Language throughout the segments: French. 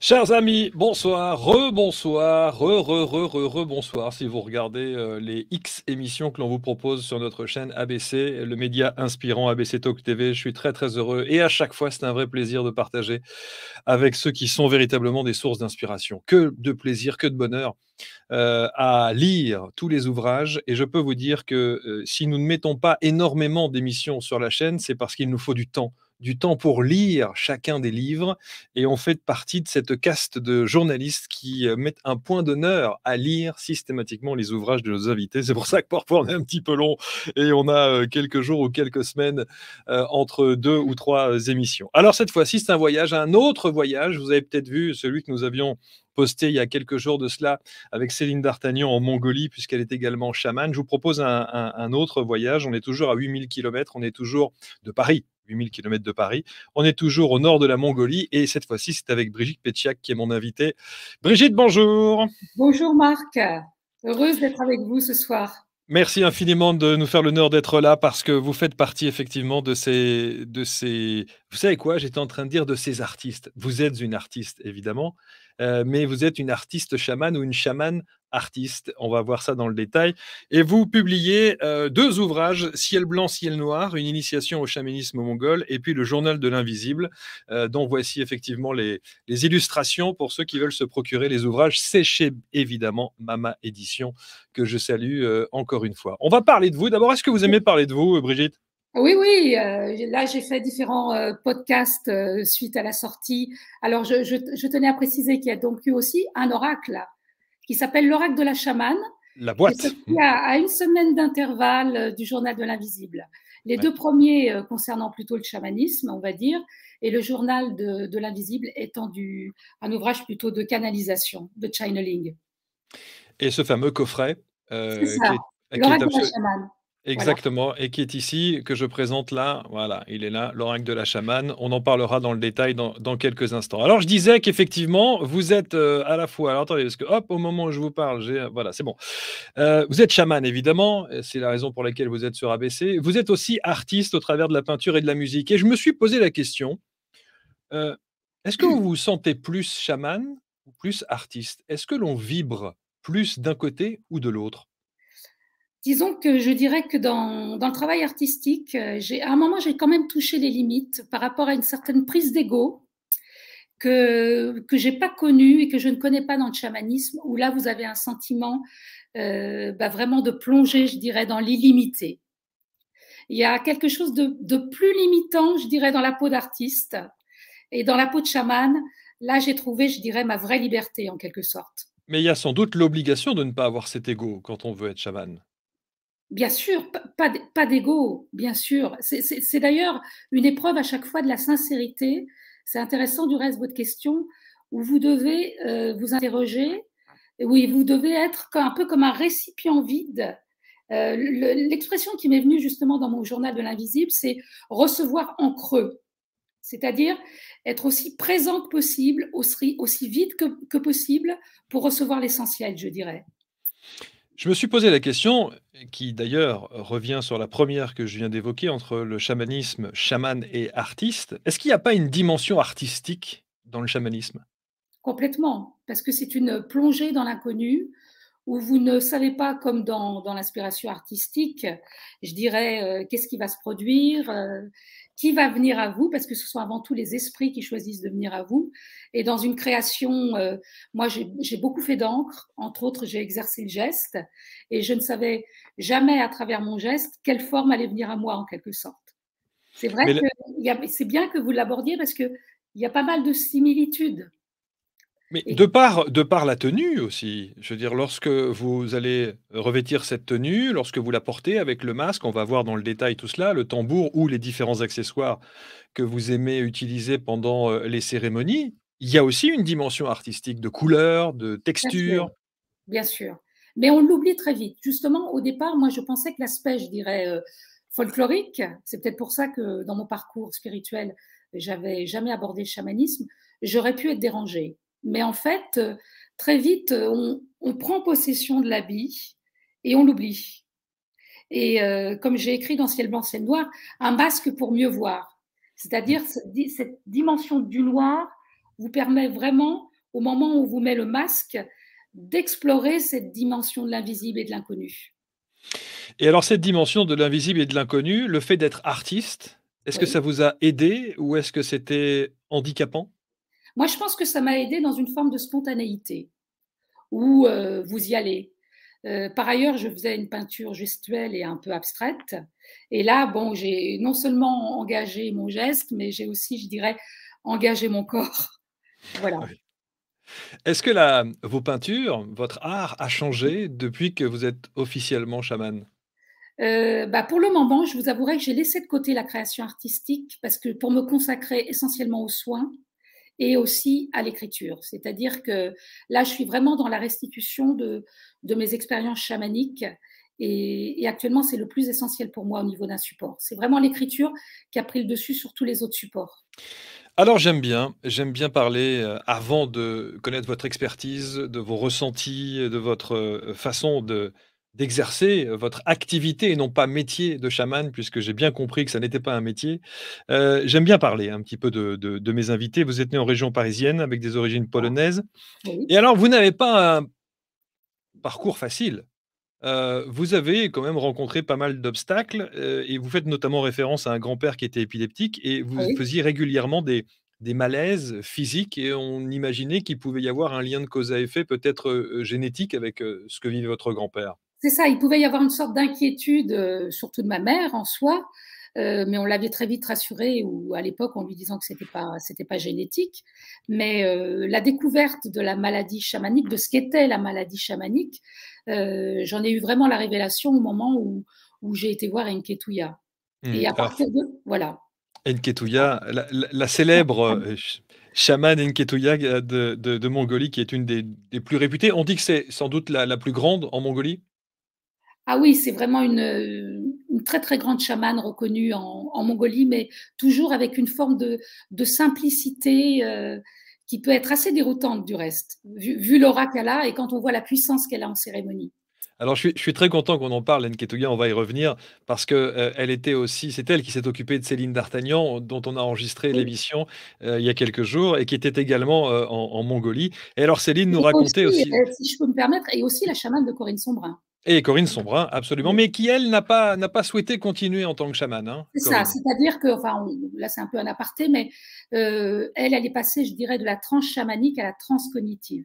Chers amis, bonsoir, rebonsoir, rebonsoir si vous regardez les X émissions que l'on vous propose sur notre chaîne ABC, le média inspirant ABC Talk TV. Je suis très très heureux et à chaque fois c'est un vrai plaisir de partager avec ceux qui sont véritablement des sources d'inspiration. Que de plaisir, que de bonheur à lire tous les ouvrages et je peux vous dire que si nous ne mettons pas énormément d'émissions sur la chaîne, c'est parce qu'il nous faut du temps pour lire chacun des livres et on fait partie de cette caste de journalistes qui mettent un point d'honneur à lire systématiquement les ouvrages de nos invités. C'est pour ça que parfois on est un petit peu long et on a quelques jours ou quelques semaines entre deux ou trois émissions. Alors cette fois-ci, c'est un voyage, un autre voyage. Vous avez peut-être vu celui que nous avions posté il y a quelques jours de cela avec Céline D'Artagnan en Mongolie, puisqu'elle est également chamane. Je vous propose un autre voyage. On est toujours à 8000 km, on est toujours de Paris, 8000 km de Paris. On est toujours au nord de la Mongolie et cette fois-ci, c'est avec Brigitte Pétchiak qui est mon invitée. Brigitte, bonjour. Bonjour Marc, heureuse d'être avec vous ce soir. Merci infiniment de nous faire l'honneur d'être là parce que vous faites partie effectivement de ces. Vous savez quoi? J'étais en train de dire de ces artistes. Vous êtes une artiste évidemment, mais vous êtes une artiste chamane ou une chamane artiste. On va voir ça dans le détail. Et vous publiez deux ouvrages, Ciel blanc, ciel noir, une initiation au chamanisme mongol, et puis le Journal de l'invisible, dont voici effectivement les illustrations pour ceux qui veulent se procurer les ouvrages. C'est chez évidemment Mama Édition que je salue encore une fois. On va parler de vous. D'abord, est-ce que vous aimez parler de vous, Brigitte? Oui, oui, là j'ai fait différents podcasts suite à la sortie. Alors je tenais à préciser qu'il y a donc eu aussi un oracle qui s'appelle l'oracle de la chamane, La qui est boîte. sorti à une semaine d'intervalle du journal de l'invisible. Les Ouais. deux premiers concernant plutôt le chamanisme, on va dire, et le journal de l'invisible étant un ouvrage plutôt de canalisation, de channeling. Et ce fameux coffret C'est qui ça, est l'oracle de la absolument. chamane. Voilà. Exactement, et qui est ici, que je présente là. Voilà, il est là, l'oracle de la chamane. On en parlera dans le détail dans quelques instants. Alors, je disais qu'effectivement, vous êtes à la fois. Alors, attendez, parce que hop, au moment où je vous parle, voilà, c'est bon. Vous êtes chamane, évidemment. C'est la raison pour laquelle vous êtes sur ABC. Vous êtes aussi artiste au travers de la peinture et de la musique. Et je me suis posé la question euh, est-ce que vous vous sentez plus chamane ou plus artiste? Est-ce que l'on vibre plus d'un côté ou de l'autre? Disons que je dirais que dans le travail artistique, à un moment, j'ai quand même touché les limites par rapport à une certaine prise d'ego que j'ai pas connue et que je ne connais pas dans le chamanisme, où là, vous avez un sentiment vraiment de plonger, je dirais, dans l'illimité. Il y a quelque chose de plus limitant, je dirais, dans la peau d'artiste et dans la peau de chamane. Là, j'ai trouvé, je dirais, ma vraie liberté en quelque sorte. Mais il y a sans doute l'obligation de ne pas avoir cet ego quand on veut être chaman. Bien sûr, pas d'ego, bien sûr. C'est d'ailleurs une épreuve à chaque fois de la sincérité. C'est intéressant du reste votre question, où vous devez vous interroger, et où vous devez être un peu comme un récipient vide. L'expression qui m'est venue justement dans mon journal de l'invisible, c'est recevoir en creux, c'est-à-dire être aussi présent que possible, aussi vite que possible pour recevoir l'essentiel, je dirais. Je me suis posé la question, qui d'ailleurs revient sur la première que je viens d'évoquer, entre le chamanisme, chaman et artiste. Est-ce qu'il n'y a pas une dimension artistique dans le chamanisme? Complètement, parce que c'est une plongée dans l'inconnu où vous ne savez pas, comme dans l'inspiration artistique, je dirais, qu'est-ce qui va se produire, qui va venir à vous, parce que ce sont avant tout les esprits qui choisissent de venir à vous. Et dans une création, moi j'ai beaucoup fait d'encre, entre autres j'ai exercé le geste, et je ne savais jamais à travers mon geste quelle forme allait venir à moi en quelque sorte. C'est vrai Mais, que c'est bien que vous l'abordiez parce qu'il y a pas mal de similitudes. mais Et de par la tenue aussi, je veux dire, lorsque vous allez revêtir cette tenue, lorsque vous la portez avec le masque, on va voir dans le détail tout cela, le tambour ou les différents accessoires que vous aimez utiliser pendant les cérémonies, il y a aussi une dimension artistique de couleur, de bien sûr, texture. bien sûr. Mais on l'oublie très vite. Justement, au départ, moi, je pensais que l'aspect, je dirais, folklorique, c'est peut-être pour ça que dans mon parcours spirituel, j'avais jamais abordé le chamanisme, j'aurais pu être dérangée. Mais en fait, très vite, on prend possession de l'habit et on l'oublie. Et comme j'ai écrit dans Ciel blanc, ciel noir, un masque pour mieux voir. C'est-à-dire cette dimension du noir vous permet vraiment, au moment où on vous met le masque, d'explorer cette dimension de l'invisible et de l'inconnu. Et alors cette dimension de l'invisible et de l'inconnu, le fait d'être artiste, est-ce que Oui. ça vous a aidé ou est-ce que c'était handicapant? Moi, je pense que ça m'a aidé dans une forme de spontanéité où vous y allez. Par ailleurs, je faisais une peinture gestuelle et un peu abstraite. Et là, bon, j'ai non seulement engagé mon geste, mais j'ai aussi, je dirais, engagé mon corps. Voilà. Oui. Est-ce que vos peintures, votre art a changé depuis que vous êtes officiellement chaman? Bah, pour le moment, je vous avouerai que j'ai laissé de côté la création artistique parce que pour me consacrer essentiellement aux soins et aussi à l'écriture. C'est-à-dire que là, je suis vraiment dans la restitution de mes expériences chamaniques et actuellement, c'est le plus essentiel pour moi au niveau d'un support. C'est vraiment l'écriture qui a pris le dessus sur tous les autres supports. Alors j'aime bien parler, avant de connaître votre expertise, de vos ressentis, de votre, façon d'exercer, votre activité et non pas métier de chaman puisque j'ai bien compris que ça n'était pas un métier. J'aime bien parler un petit peu de mes invités. Vous êtes né en région parisienne avec des origines Ah, polonaises oui, et alors vous n'avez pas un parcours facile. Vous avez quand même rencontré pas mal d'obstacles, et vous faites notamment référence à un grand-père qui était épileptique et vous oui. faisiez régulièrement des malaises physiques et on imaginait qu'il pouvait y avoir un lien de cause à effet peut-être, génétique avec, ce que vivait votre grand-père. C'est ça, il pouvait y avoir une sorte d'inquiétude, surtout de ma mère en soi, mais on l'avait très vite rassurée ou à l'époque en lui disant que c'était pas génétique. Mais la découverte de la maladie chamanique, de ce qu'était la maladie chamanique, j'en ai eu vraiment la révélation au moment où j'ai été voir Enketuya. Mmh. Et à Alors partir de voilà. Enketuya, la célèbre, chamane Enketuya de Mongolie qui est une des plus réputées. On dit que c'est sans doute la plus grande en Mongolie? Ah oui, c'est vraiment une très, très grande chamane reconnue en Mongolie, mais toujours avec une forme de simplicité qui peut être assez déroutante du reste, vu l'aura qu'elle a et quand on voit la puissance qu'elle a en cérémonie. Alors je suis très content qu'on en parle, Anne-Kétouga, on va y revenir parce que, elle était aussi c'est elle qui s'est occupée de Céline D'Artagnan, dont on a enregistré Oui. l'émission, il y a quelques jours et qui était également, en Mongolie et alors Céline nous Et racontait aussi, aussi si je peux me permettre, et aussi la chamane de Corinne Sombrin. et Corinne Sombrin, absolument, Oui. mais qui elle n'a pas souhaité continuer en tant que chamane, hein, C'est ça, Corinne? c'est-à-dire que, enfin, là c'est un peu un aparté, mais elle est passée, je dirais, de la transe chamanique à la transe cognitive.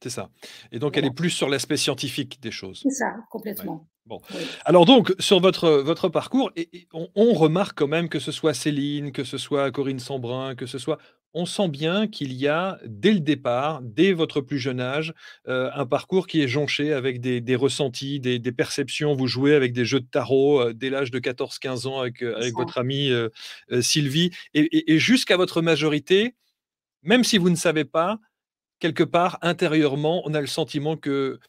C'est ça et donc elle est Voilà, plus sur l'aspect scientifique des choses. c'est ça, Ouais. complètement. Bon. Oui. Alors donc sur votre parcours et on remarque quand même que ce soit Céline, que ce soit Corinne Sambrin, que ce soit on sent bien qu'il y a dès le départ, dès votre plus jeune âge, un parcours qui est jonché avec des ressentis, des perceptions. Vous jouez avec des jeux de tarot, dès l'âge de 14-15 ans C'est avec ça. votre amie, Sylvie et jusqu'à votre majorité, même si vous ne savez pas, quelque part, intérieurement, on a le sentiment que,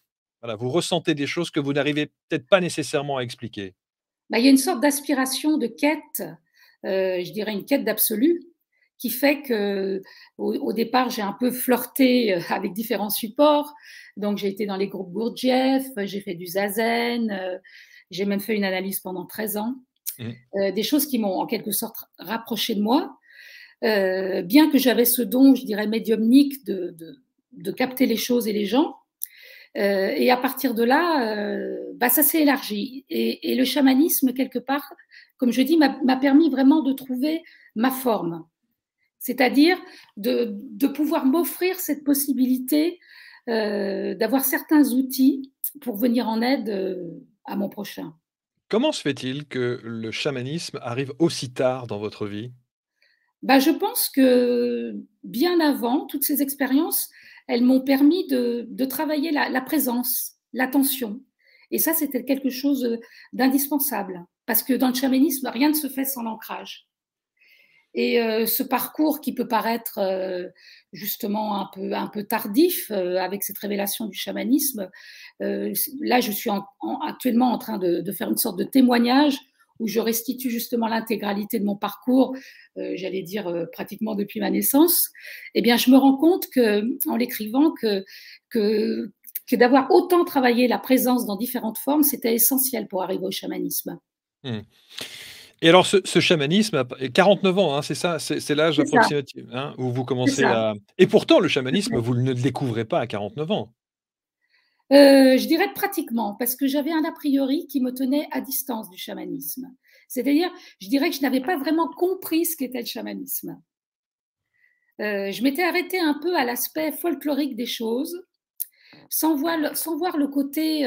voilà, vous ressentez des choses que vous n'arrivez peut-être pas nécessairement à expliquer. Bah, il y a une sorte d'aspiration, de quête, je dirais une quête d'absolu, qui fait que au départ, j'ai un peu flirté avec différents supports. Donc, j'ai été dans les groupes Gurdjieff, j'ai fait du zazen, j'ai même fait une analyse pendant 13 ans. Mmh. Des choses qui m'ont en quelque sorte rapproché de moi, bien que j'avais ce don, je dirais, médiumnique de capter les choses et les gens. Et à partir de là, bah, ça s'est élargi. Et le chamanisme, quelque part, comme je dis, m'a permis vraiment de trouver ma forme. C'est-à-dire de pouvoir m'offrir cette possibilité d'avoir certains outils pour venir en aide à mon prochain. Comment se fait-il que le chamanisme arrive aussi tard dans votre vie? Bah, je pense que bien avant, toutes ces expériences, elles m'ont permis de travailler la présence, l'attention. Et ça, c'était quelque chose d'indispensable. Parce que dans le chamanisme, rien ne se fait sans l'ancrage. Et ce parcours qui peut paraître justement un peu tardif avec cette révélation du chamanisme, là, je suis actuellement en train de faire une sorte de témoignage où je restitue justement l'intégralité de mon parcours, j'allais dire pratiquement depuis ma naissance. Eh bien, je me rends compte que, en l'écrivant que, que d'avoir autant travaillé la présence dans différentes formes, c'était essentiel pour arriver au chamanisme. Mmh. Et alors ce chamanisme, 49 ans, hein, c'est ça? C'est l'âge C'est ça, approximatif, hein, où vous c'est commencez ça. à et pourtant le chamanisme, vous ne le découvrez pas à 49 ans? Je dirais pratiquement, parce que j'avais un a priori qui me tenait à distance du chamanisme. C'est-à-dire, je dirais que je n'avais pas vraiment compris ce qu'était le chamanisme. Je m'étais arrêtée un peu à l'aspect folklorique des choses, sans voir le côté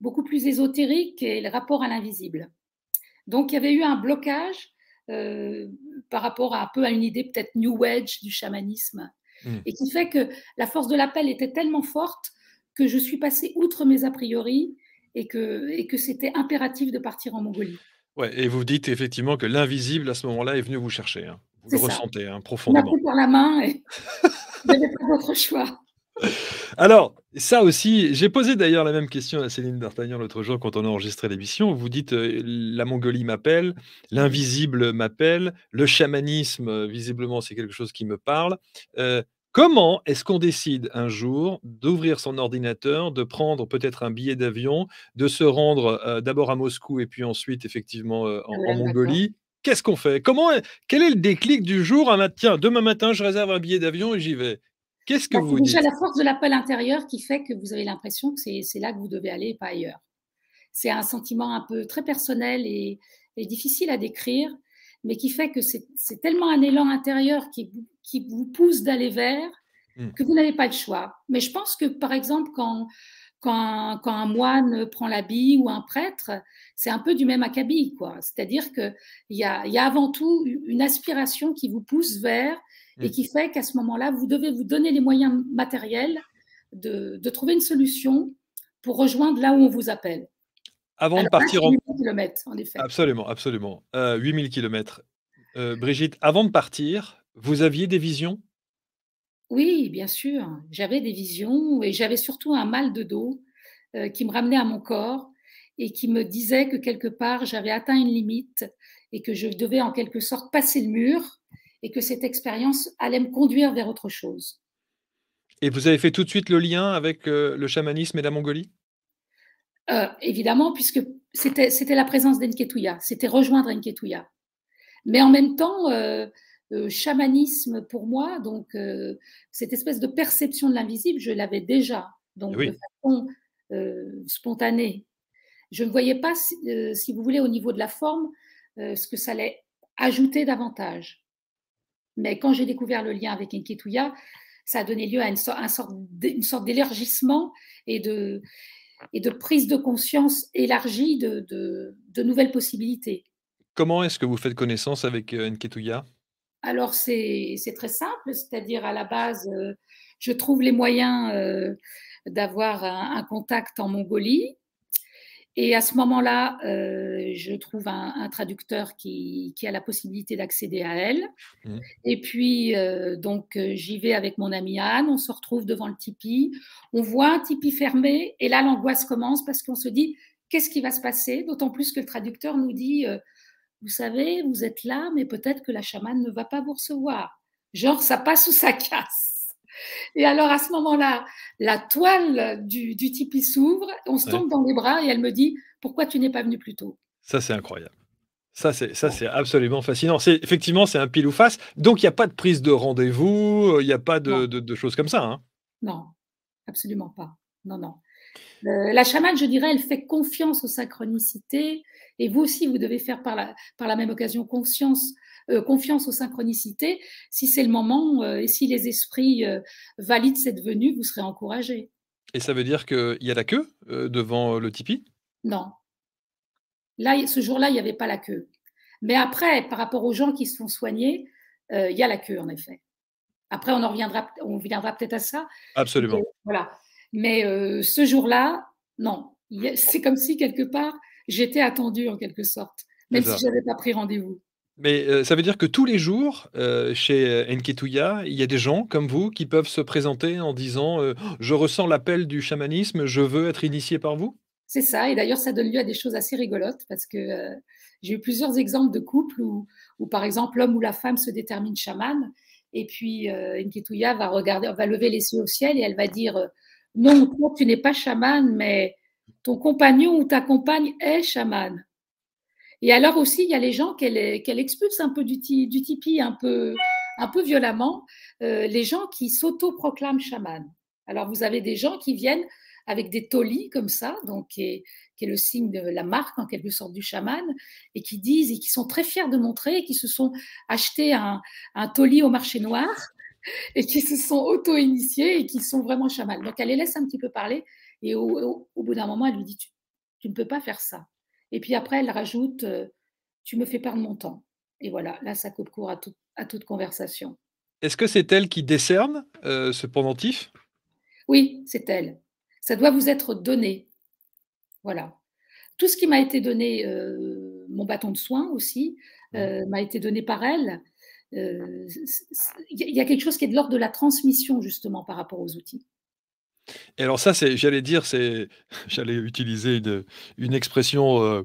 beaucoup plus ésotérique et le rapport à l'invisible. Donc, il y avait eu un blocage euh, par rapport à un peu à une idée peut-être New Age du chamanisme, Mmh. et qui fait que la force de l'appel était tellement forte que je suis passée outre mes a priori et que c'était impératif de partir en Mongolie. Ouais et vous dites effectivement que l'invisible à ce moment-là est venu vous chercher, hein? Vous le C'est ça. ressentez, hein, On m'a profondément. pris par la main et je n'avais pas d'autre choix. Alors, ça aussi, j'ai posé d'ailleurs la même question à Céline D'Artagnan l'autre jour quand on a enregistré l'émission. Vous dites, «La Mongolie m'appelle, l'invisible m'appelle, le chamanisme, visiblement, c'est quelque chose qui me parle». Comment est-ce qu'on décide un jour d'ouvrir son ordinateur, de prendre peut-être un billet d'avion, de se rendre, d'abord à Moscou et puis ensuite effectivement, Ah en ouais, d'accord. Mongolie? Qu'est-ce qu'on fait? Quel est le déclic du jour? Un mat «Tiens, demain matin, je réserve un billet d'avion et j'y vais». Qu'est-ce que Bah, vous c'est vous déjà dites? la force de l'appel intérieur qui fait que vous avez l'impression que c'est là que vous devez aller et pas ailleurs. C'est un sentiment un peu très personnel et difficile à décrire, mais qui fait que c'est tellement un élan intérieur qui vous pousse d'aller vers Mmh. que vous n'avez pas le choix. Mais je pense que, par exemple, quand un moine prend l'habit ou un prêtre, c'est un peu du même acabit, quoi. C'est-à-dire qu'il y a avant tout une aspiration qui vous pousse vers et Mmh. qui fait qu'à ce moment-là, vous devez vous donner les moyens matériels de trouver une solution pour rejoindre là où on vous appelle. Avant de Alors là, partir c'est en 8 kilomètres, en effet. absolument, absolument, 8 000 kilomètres. Brigitte, avant de partir, vous aviez des visions? Oui, bien sûr, j'avais des visions et j'avais surtout un mal de dos qui me ramenait à mon corps et qui me disait que quelque part j'avais atteint une limite et que je devais en quelque sorte passer le mur et que cette expérience allait me conduire vers autre chose. Et vous avez fait tout de suite le lien avec, le chamanisme et la Mongolie? Évidemment, puisque c'était la présence d'Enketuya, c'était rejoindre Enketuya. Mais en même temps, chamanisme pour moi, donc cette espèce de perception de l'invisible, je l'avais déjà, Eh donc de oui. façon spontanée. Je ne voyais pas, si vous voulez, au niveau de la forme, ce que ça allait ajouter davantage. Mais quand j'ai découvert le lien avec Enketuya, ça a donné lieu à une sorte d'élargissement et et de prise de conscience élargie de nouvelles possibilités. Comment est-ce que vous faites connaissance avec, Nketuya? Alors c'est très simple, c'est-à-dire à la base, je trouve les moyens, d'avoir un contact en Mongolie et à ce moment-là, je trouve un traducteur qui a la possibilité d'accéder à elle Mmh. et puis, donc j'y vais avec mon amie Anne, on se retrouve devant le tipi, on voit un tipi fermé et là l'angoisse commence parce qu'on se dit: «Qu'est-ce qui va se passer?» D'autant plus que le traducteur nous dit, vous savez, vous êtes là, mais peut-être que la chamane ne va pas vous recevoir. Genre, ça passe ou ça casse. Et alors, à ce moment-là, la toile du tipi s'ouvre, on se Ouais. tombe dans les bras et elle me dit, pourquoi tu n'es pas venu plus tôt? Ça, c'est incroyable. Ça, c'est absolument fascinant. C'est effectivement, c'est un pile ou face. Donc il y a pas de prise de rendez-vous, il y a pas Non, de choses comme ça, hein? non, absolument pas. Non, non. La chamane, je dirais, elle fait confiance aux synchronicités et vous aussi, vous devez faire par la même occasion confiance aux synchronicités. Si c'est le moment et si les esprits valident cette venue, vous serez encouragé. Et ça veut dire qu'il y a la queue, devant, le tipi? Non, là, ce jour-là, il n'y avait pas la queue. Mais après, par rapport aux gens qui se font soigner, il y a la queue, en effet. Après, on reviendra peut-être à ça. Mais, Absolument. voilà. Mais ce jour-là, non. C'est comme si, quelque part, j'étais attendue, en quelque sorte, C'est même si ça. je n'avais pas pris rendez-vous. Mais, ça veut dire que tous les jours, chez, Nketuya, il y a des gens comme vous qui peuvent se présenter en disant, «Je ressens l'appel du chamanisme, je veux être initié par vous»? C'est ça. Et d'ailleurs, ça donne lieu à des choses assez rigolotes parce que j'ai eu plusieurs exemples de couples où, par exemple, l'homme ou la femme se détermine chamane et puis Nkituya va lever les yeux au ciel et elle va dire non, toi, tu n'es pas chamane, mais ton compagnon ou ta compagne est chamane. Et alors aussi, il y a les gens qu'elle expulse un peu du tipi, un peu violemment, les gens qui s'autoproclament chamans. Alors vous avez des gens qui viennent avec des tolis comme ça, donc qui est le signe de la marque en quelque sorte du chaman, et qui disent et qui sont très fiers de montrer, qui se sont achetés un tolis au marché noir et qui se sont auto-initiés et qui sont vraiment chamans. Donc elle les laisse un petit peu parler et au bout d'un moment, elle lui dit tu ne peux pas faire ça. Et puis après, elle rajoute tu me fais perdre mon temps. Et voilà, là, ça coupe court à toute conversation. Est-ce que c'est elle qui décerne, ce pendentif? Oui, c'est elle. Ça doit vous être donné. Voilà. Tout ce qui m'a été donné, mon bâton de soins aussi, Mmh. m'a été donné par elle. Il y a quelque chose qui est de l'ordre de la transmission justement par rapport aux outils. Et alors ça, c'est j'allais dire, c'est j'allais utiliser une expression,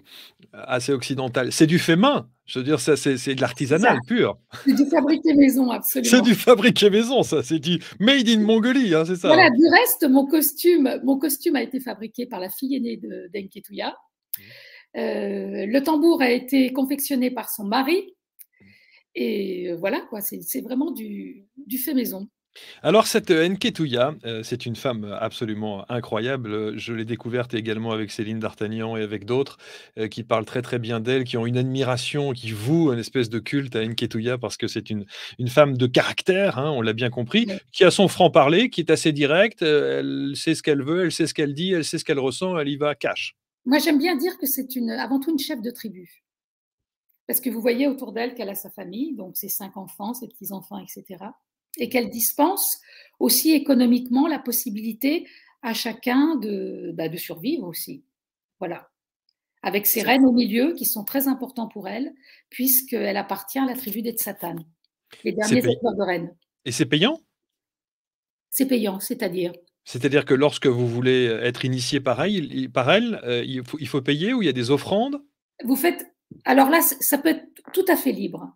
assez occidentale. C'est du fait main. Je veux dire, ça, c'est de C'est ça, l'artisanal pur. c'est du fabriqué maison, C'est absolument. du fabriqué maison, ça, c'est du made in Mongolie, hein, c'est ça, Voilà, hein? du reste, mon costume a été fabriqué par la fille aînée d'Enketuya. Mmh. Le tambour a été confectionné par son mari. Et voilà quoi, c'est vraiment du fait maison. Alors cette, Nketuya, c'est une femme absolument incroyable, je l'ai découverte également avec Céline D'Artagnan et avec d'autres, qui parlent très, très bien d'elle, qui ont une admiration, qui vouent une espèce de culte à Nketuya parce que c'est une femme de caractère, hein, on l'a bien compris, Ouais. qui a son franc-parler, qui est assez directe, elle sait ce qu'elle veut, elle sait ce qu'elle dit, elle sait ce qu'elle ressent, elle y va cash. Moi, j'aime bien dire que c'est avant tout une chef de tribu. Parce que vous voyez autour d'elle qu'elle a sa famille, donc ses 5 enfants, ses petits-enfants, etc. Et qu'elle dispense aussi économiquement la possibilité à chacun de survivre aussi. Voilà. Avec ses C'est reines au milieu qui sont très importants pour elle, puisqu'elle appartient à la tribu des Tsatan, les c'est derniers pay éleveurs de rennes. et c'est payant? C'est payant, c'est-à-dire C'est-à-dire que lorsque vous voulez être initié par elle, il faut payer ou il y a des offrandes? vous faites. Alors là, ça peut être tout à fait libre.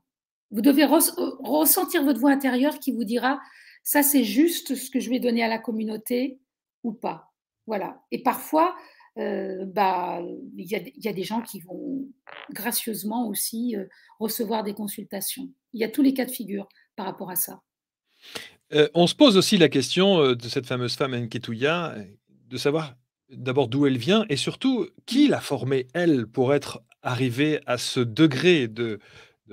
Vous devez ressentir votre voix intérieure qui vous dira ça, c'est juste ce que je vais donner à la communauté ou pas. Voilà. Et parfois, il y a des gens qui vont gracieusement aussi recevoir des consultations. Il y a tous les cas de figure par rapport à ça. On se pose aussi la question, de cette fameuse femme Nketuya, de savoir d'abord d'où elle vient et surtout qui l'a formée elle pour être arrivée à ce degré de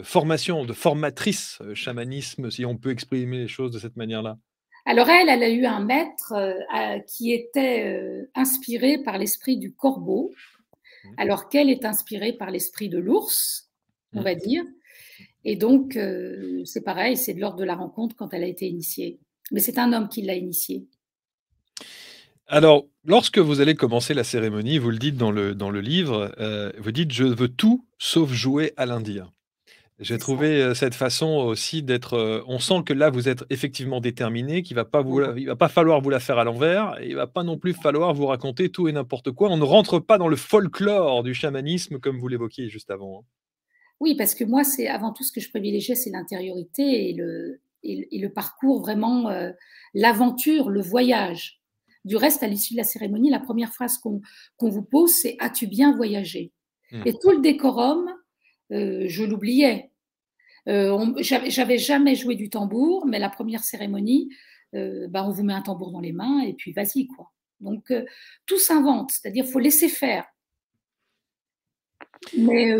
formation, de formatrice, chamanisme, si on peut exprimer les choses de cette manière-là? Alors elle a eu un maître qui était inspiré par l'esprit du corbeau, Mmh. alors qu'elle est inspirée par l'esprit de l'ours, on Mmh. va dire. Et donc, c'est pareil, c'est de l'ordre de la rencontre quand elle a été initiée. Mais c'est un homme qui l'a initiée. Alors, lorsque vous allez commencer la cérémonie, vous le dites dans le livre, vous dites: «Je veux tout sauf jouer à l'indien». J'ai C'est ça. trouvé, cette façon aussi d'être, on sent que là, vous êtes effectivement déterminé, qu'il va pas vous Voilà. la il va pas falloir vous la faire à l'envers et il va pas non plus falloir vous raconter tout et n'importe quoi. On ne rentre pas dans le folklore du chamanisme comme vous l'évoquiez juste avant, hein. Oui, parce que moi, c'est avant tout ce que je privilégiais, c'est l'intériorité et le parcours vraiment, l'aventure, le voyage. Du reste, à l'issue de la cérémonie, la première phrase qu'on vous pose, c'est: «As-tu bien voyagé?» Mmh. Et tout le décorum, je l'oubliais. J'avais jamais joué du tambour, mais la première cérémonie, on vous met un tambour dans les mains et puis vas-y, quoi. Donc, tout s'invente, c'est-à-dire faut laisser faire. Mais,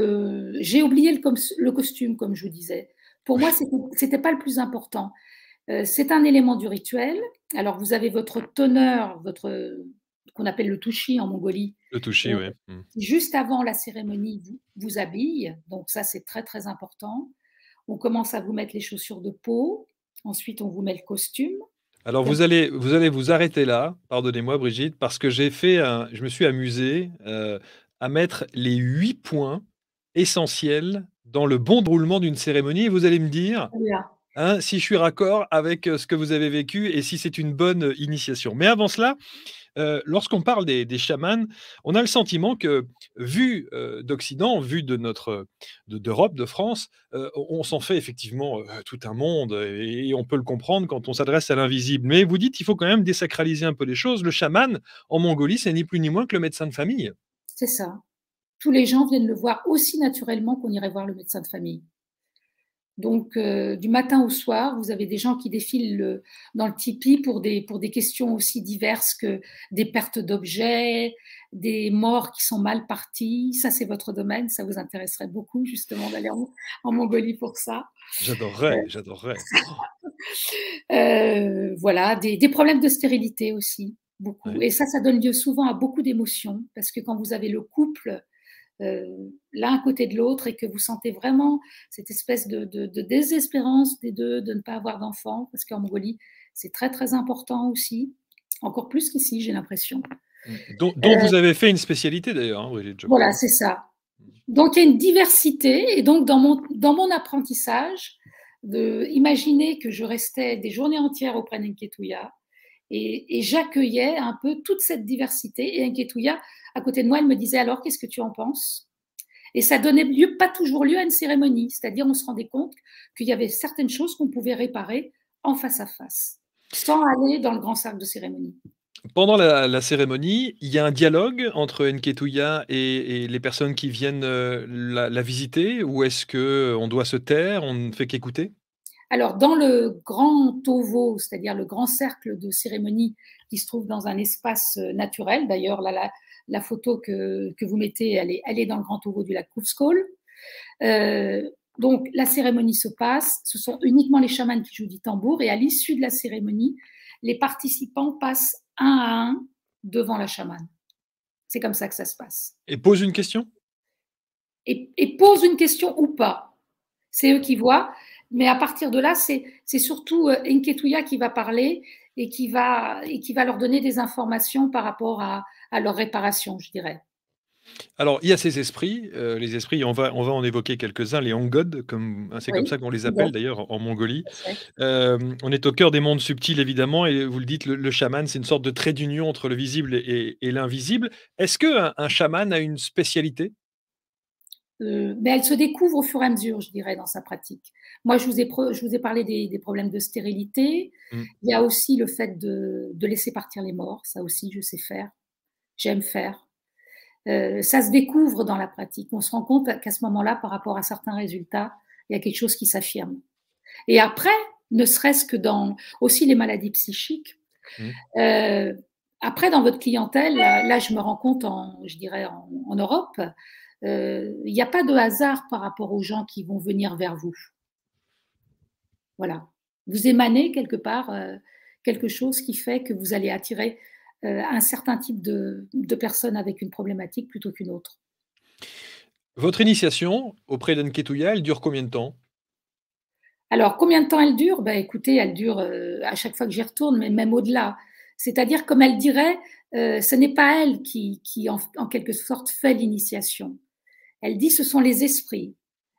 j'ai oublié le costume, comme je vous disais. Pour moi, c'était pas le plus important. C'est un élément du rituel. Alors vous avez votre teneur, qu'on appelle le touchi en Mongolie, Le toucher, heu, ouais. Mmh. qui juste avant la cérémonie vous habille, donc ça, c'est très, très important. On commence à vous mettre les chaussures de peau, ensuite on vous met le costume. Alors Donc vous allez vous arrêter là, pardonnez-moi Brigitte, parce que je me suis amusé, à mettre les 8 points essentiels dans le bon déroulement d'une cérémonie et vous allez me dire, voilà. hein, si je suis raccord avec, ce que vous avez vécu et si c'est une bonne, initiation. Mais avant cela, lorsqu'on parle des chamans, on a le sentiment que, vu, d'Occident, vu de notre, d'Europe, de France, on s'en fait effectivement, tout un monde et on peut le comprendre quand on s'adresse à l'invisible. Mais vous dites: «Il faut quand même désacraliser un peu les choses». Le chaman, en Mongolie, c'est ni plus ni moins que le médecin de famille. C'est ça. tous les gens viennent le voir aussi naturellement qu'on irait voir le médecin de famille. Donc, du matin au soir, vous avez des gens qui défilent dans le tipi pour des questions aussi diverses que des pertes d'objets, des morts qui sont mal partis. Ça, c'est votre domaine. Ça vous intéresserait beaucoup, justement, d'aller en Mongolie pour ça. J'adorerais, j'adorerais. Voilà, des problèmes de stérilité aussi, beaucoup. Ouais. Et ça donne lieu souvent à beaucoup d'émotions, parce que quand vous avez le couple l'un à côté de l'autre et que vous sentez vraiment cette espèce de désespérance des deux de ne pas avoir d'enfants, parce qu'en Mongolie, c'est très très important aussi, encore plus qu'ici, j'ai l'impression. Dont vous avez fait une spécialité d'ailleurs, hein, Brigitte, je crois. Voilà, c'est ça. Donc il y a une diversité, et donc dans mon apprentissage, imaginer que je restais des journées entières auprès d'Enketuya et j'accueillais un peu toute cette diversité. Et Enketuya, à côté de moi, elle me disait alors, qu'est-ce que tu en penses? Et ça donnait lieu, pas toujours lieu à une cérémonie, c'est-à-dire on se rendait compte qu'il y avait certaines choses qu'on pouvait réparer en face à face, sans aller dans le grand cercle de cérémonie. Pendant la cérémonie, il y a un dialogue entre Nketuya et les personnes qui viennent, la visiter? Ou est-ce qu'on doit se taire, on ne fait qu'écouter? Alors, dans le grand Tovo, c'est-à-dire le grand cercle de cérémonie qui se trouve dans un espace naturel, d'ailleurs, là, la photo que vous mettez, elle est dans le grand Tovo du lac Kufskol. Donc, la cérémonie se passe, ce sont uniquement les chamans qui jouent du tambour, et à l'issue de la cérémonie, les participants passent un à un devant la chamane. C'est comme ça que ça se passe. Et pose une question? Et posent une question ou pas. C'est eux qui voient. Mais à partir de là, c'est surtout Enketuya qui va parler et qui va leur donner des informations par rapport à leur réparation, je dirais. Alors, il y a ces esprits, les esprits, on va en évoquer quelques-uns, les Ongod, c'est comme Oui, ça qu'on les appelle bon, d'ailleurs en Mongolie. tout à fait. On est au cœur des mondes subtils évidemment, et vous le dites, le chaman, c'est une sorte de trait d'union entre le visible et l'invisible. Est-ce qu'un chaman a une spécialité? Mais elle se découvre au fur et à mesure, je dirais, dans sa pratique. Moi, je vous ai parlé des problèmes de stérilité. Mmh. Il y a aussi le fait de laisser partir les morts. Ça aussi, je sais faire. J'aime faire. Ça se découvre dans la pratique. On se rend compte qu'à ce moment-là, par rapport à certains résultats, il y a quelque chose qui s'affirme. Et après, ne serait-ce que dans aussi les maladies psychiques, Mmh. après, dans votre clientèle, là, je me rends compte, je dirais, en Europe, il n'y a pas de hasard par rapport aux gens qui vont venir vers vous. Voilà. Vous émanez quelque part quelque chose qui fait que vous allez attirer un certain type de personnes avec une problématique plutôt qu'une autre. Votre initiation auprès d'Nketuya, elle dure combien de temps? Alors, combien de temps elle dure? Ben, écoutez, elle dure à chaque fois que j'y retourne, mais même au-delà. C'est-à-dire, comme elle dirait, ce n'est pas elle qui en quelque sorte fait l'initiation. Elle dit ce sont les esprits. Qui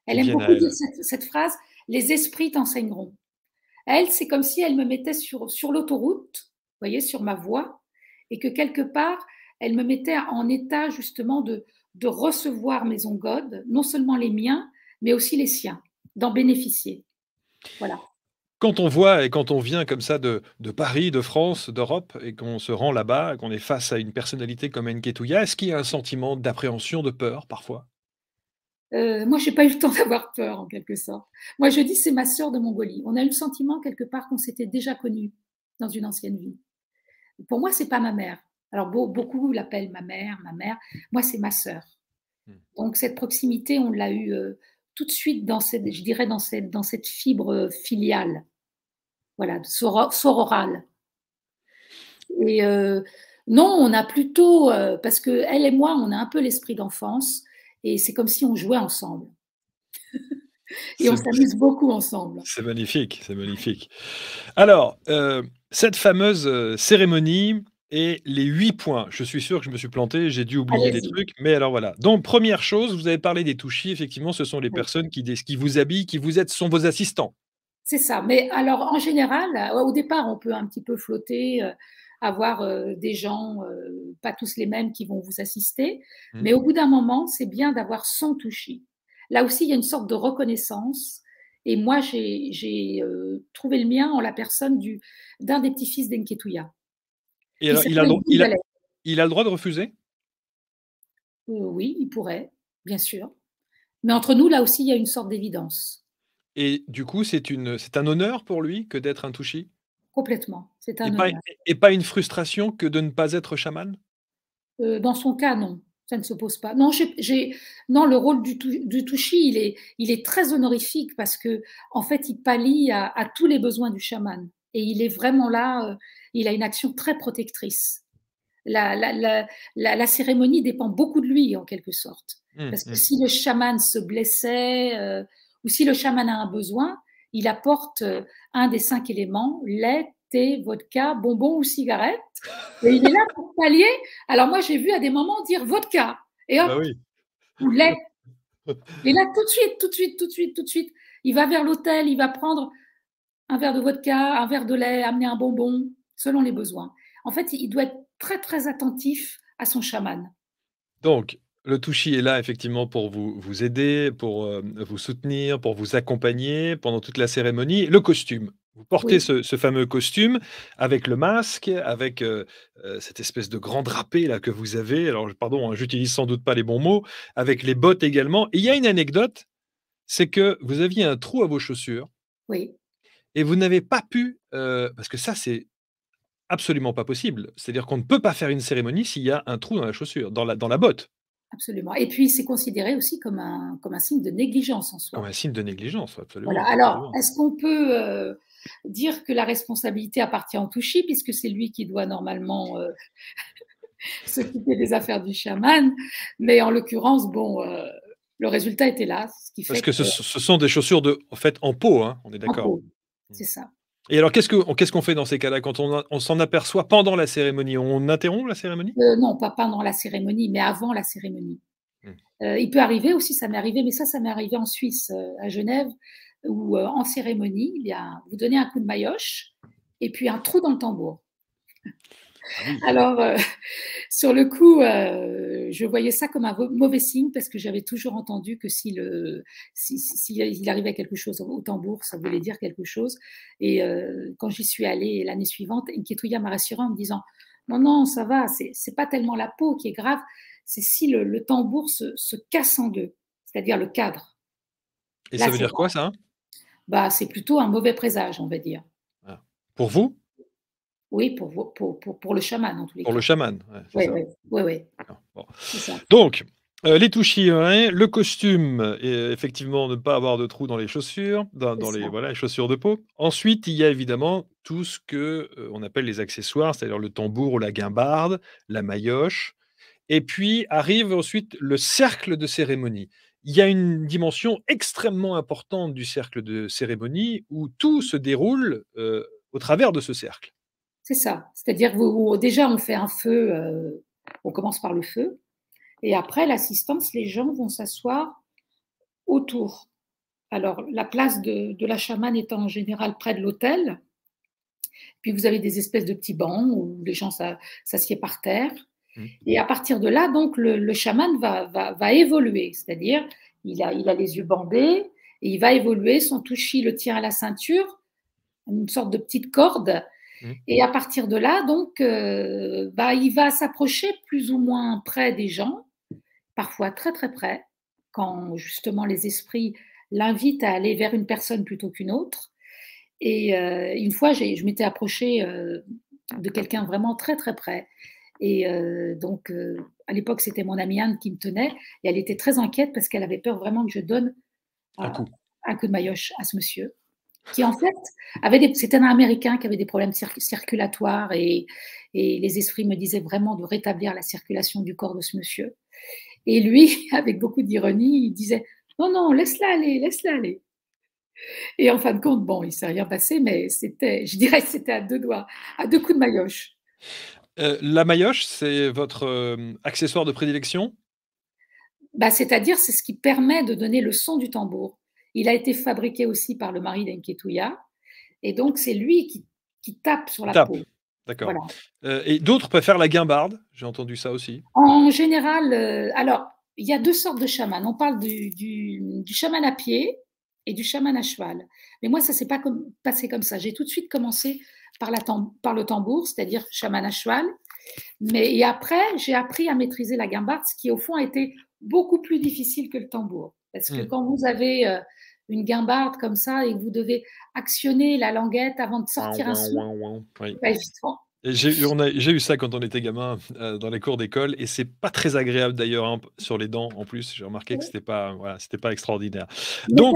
Elle aime viennent à beaucoup dire elle. cette phrase, les esprits t'enseigneront. Elle, c'est comme si elle me mettait sur l'autoroute, vous voyez, sur ma voie, et que quelque part, elle me mettait en état justement de recevoir mes ongodes, non seulement les miens, mais aussi les siens, d'en bénéficier. Voilà. Quand on voit et quand on vient comme ça de Paris, de France, d'Europe, et qu'on se rend là-bas, qu'on est face à une personnalité comme Nketuya, est-ce qu'il y a un sentiment d'appréhension, de peur parfois? Moi, j'ai pas eu le temps d'avoir peur, en quelque sorte. Moi, je dis, c'est ma sœur de Mongolie. On a eu le sentiment, quelque part, qu'on s'était déjà connus dans une ancienne vie. Pour moi, c'est pas ma mère. Alors, beaucoup l'appellent ma mère, ma mère. Moi, c'est ma sœur. Mmh. Donc, cette proximité, on l'a eu tout de suite je dirais, dans cette fibre filiale, voilà, sororale. Et non, on a plutôt, parce que elle et moi, on a un peu l'esprit d'enfance, et c'est comme si on jouait ensemble. Et on C'est s'amuse beaucoup ensemble. c'est magnifique, c'est magnifique. Alors, cette fameuse, cérémonie et les 8 points. Je suis sûr que je me suis planté, j'ai dû oublier des Allez-y. trucs, mais alors voilà. Donc première chose, vous avez parlé des touchis, effectivement, ce sont les Oui. personnes qui vous habillent, qui vous aident, ce sont vos assistants? C'est ça. Mais alors, en général, au départ, on peut un petit peu flotter, avoir des gens, pas tous les mêmes, qui vont vous assister. Mmh. Mais au bout d'un moment, c'est bien d'avoir son touchy. Là aussi, il y a une sorte de reconnaissance. Et moi, j'ai trouvé le mien en la personne d'un des petits-fils d'Enketuya, Et qui alors s'appelle il a Gundalek. il a le droit de refuser? Oui, il pourrait. bien sûr. Mais entre nous, là aussi, il y a une sorte d'évidence. Et du coup, c'est un honneur pour lui que d'être un touchi? Complètement, c'est Et un pas honneur. et pas une frustration que de ne pas être chaman? Dans son cas, non, ça ne se pose pas. Non, non, le rôle du touchi, il est très honorifique parce que, en fait, il pallie à tous les besoins du chaman et il est vraiment là, il a une action très protectrice. La cérémonie dépend beaucoup de lui, en quelque sorte. Mmh, Parce que mmh. si le chaman se blessait, ou si le chaman a un besoin, il apporte un des 5 éléments, lait, thé, vodka, bonbons ou cigarettes. Et il est là pour pallier. Alors moi, j'ai vu à des moments dire vodka, et hop, Bah oui. ou lait. Et là, tout de suite, tout de suite, tout de suite, tout de suite, il va vers l'hôtel, il va prendre un verre de vodka, un verre de lait, amener un bonbon, selon les besoins. En fait, il doit être très, très attentif à son chaman. Donc, le touchi est là effectivement pour vous aider, pour, vous soutenir, pour vous accompagner pendant toute la cérémonie. Le costume, vous portez Oui, ce fameux costume avec le masque, avec, cette espèce de grand drapé là que vous avez. Alors pardon, hein, j'utilise sans doute pas les bons mots, avec les bottes également. Et il y a une anecdote, c'est que vous aviez un trou à vos chaussures oui, et vous n'avez pas pu, parce que ça c'est absolument pas possible. C'est-à-dire qu'on ne peut pas faire une cérémonie s'il y a un trou dans la chaussure, dans la botte. absolument. Et puis, c'est considéré aussi comme un signe de négligence en Comme soi. un signe de négligence, Voilà. absolument, Alors, absolument. est-ce qu'on peut dire que la responsabilité appartient au touchi, puisque c'est lui qui doit normalement s'occuper des affaires du chaman? Mais en l'occurrence, bon, le résultat était là, ce qui Parce fait que que ce sont des chaussures en fait, en peau, hein, on est en d'accord? peau, Mmh. c'est ça. Et alors qu'est-ce qu'on fait dans ces cas-là quand on s'en aperçoit pendant la cérémonie? On interrompt la cérémonie? Non, pas pendant la cérémonie, mais avant la cérémonie. Mmh. Il peut arriver aussi, ça m'est arrivé, mais ça m'est arrivé en Suisse, à Genève, où en cérémonie, eh bien, vous donnez un coup de maillotche et puis un trou dans le tambour. Ah oui. Alors, sur le coup, je voyais ça comme un mauvais signe parce que j'avais toujours entendu que si il arrivait quelque chose au tambour, ça voulait dire quelque chose. Et quand j'y suis allée l'année suivante, Nketouya m'a rassurée en me disant: «Non, non, ça va, c'est pas tellement la peau qui est grave, c'est si le tambour se casse en 2, c'est-à-dire le cadre. Et Là, ça veut c'est dire quoi grave. ça? Bah, c'est plutôt un mauvais présage, on va dire. Ah. Pour vous? Oui, pour le chaman, en tous les Pour le cas. chaman? Ouais, c'est Oui, ça. oui, oui, oui, D'accord, bon. c'est ça. Donc, les touchis, ouais, le costume et effectivement ne pas avoir de trous dans les chaussures, C'est dans les ça. voilà, les chaussures de peau. Ensuite, il y a évidemment tout ce que, on appelle les accessoires, c'est-à-dire le tambour ou la guimbarde, la maillotche et puis arrive ensuite le cercle de cérémonie. Il y a une dimension extrêmement importante du cercle de cérémonie où tout se déroule, au travers de ce cercle. C'est ça. C'est-à-dire vous déjà on fait un feu, on commence par le feu et après l'assistance, les gens vont s'asseoir autour. Alors la place de la chamane étant en général près de l'autel, puis vous avez des espèces de petits bancs où les gens s'assiedent par terre Mmh. et à partir de là donc le chaman va évoluer. C'est-à-dire il a les yeux bandés et il va évoluer, son touchi le tient à la ceinture, une sorte de petite corde. Mmh. Et à partir de là, donc, il va s'approcher plus ou moins près des gens, parfois très très près, quand justement les esprits l'invitent à aller vers une personne plutôt qu'une autre. Et une fois, je m'étais approchée de quelqu'un vraiment très très près. Et donc, à l'époque, c'était mon amie Anne qui me tenait, et elle était très inquiète parce qu'elle avait peur vraiment que je donne Un euh, coup. un coup de maillotche à ce monsieur qui en fait c'était un Américain qui avait des problèmes circulatoires et les esprits me disaient vraiment de rétablir la circulation du corps de ce monsieur. Et lui, avec beaucoup d'ironie, il disait non, non, laisse-la aller, laisse-la aller. Et en fin de compte, bon, il ne s'est rien passé, mais je dirais que c'était à deux doigts, à deux coups de maillotche. La maillotche, c'est votre, accessoire de prédilection? Bah, c'est-à-dire, c'est ce qui permet de donner le son du tambour. Il a été fabriqué aussi par le mari d'Enketuya, et donc c'est lui qui tape sur Qui la tape? peau. D'accord. Voilà. Et d'autres préfèrent la guimbarde, j'ai entendu ça aussi. En général, alors, il y a 2 sortes de chamans. On parle du chaman à pied et du chaman à cheval. Mais moi, ça s'est pas passé comme ça. J'ai tout de suite commencé par le tambour, c'est-à-dire chaman à cheval. Et après, j'ai appris à maîtriser la guimbarde, ce qui, au fond, a été beaucoup plus difficile que le tambour. Parce que quand vous avez une guimbarde comme ça et que vous devez actionner la languette avant de sortir un son, Oui. pas évident. J'ai eu ça quand on était gamin dans les cours d'école et c'est pas très agréable d'ailleurs hein, sur les dents en plus. J'ai remarqué que c'était pas, voilà, c'était pas extraordinaire. Mais Donc,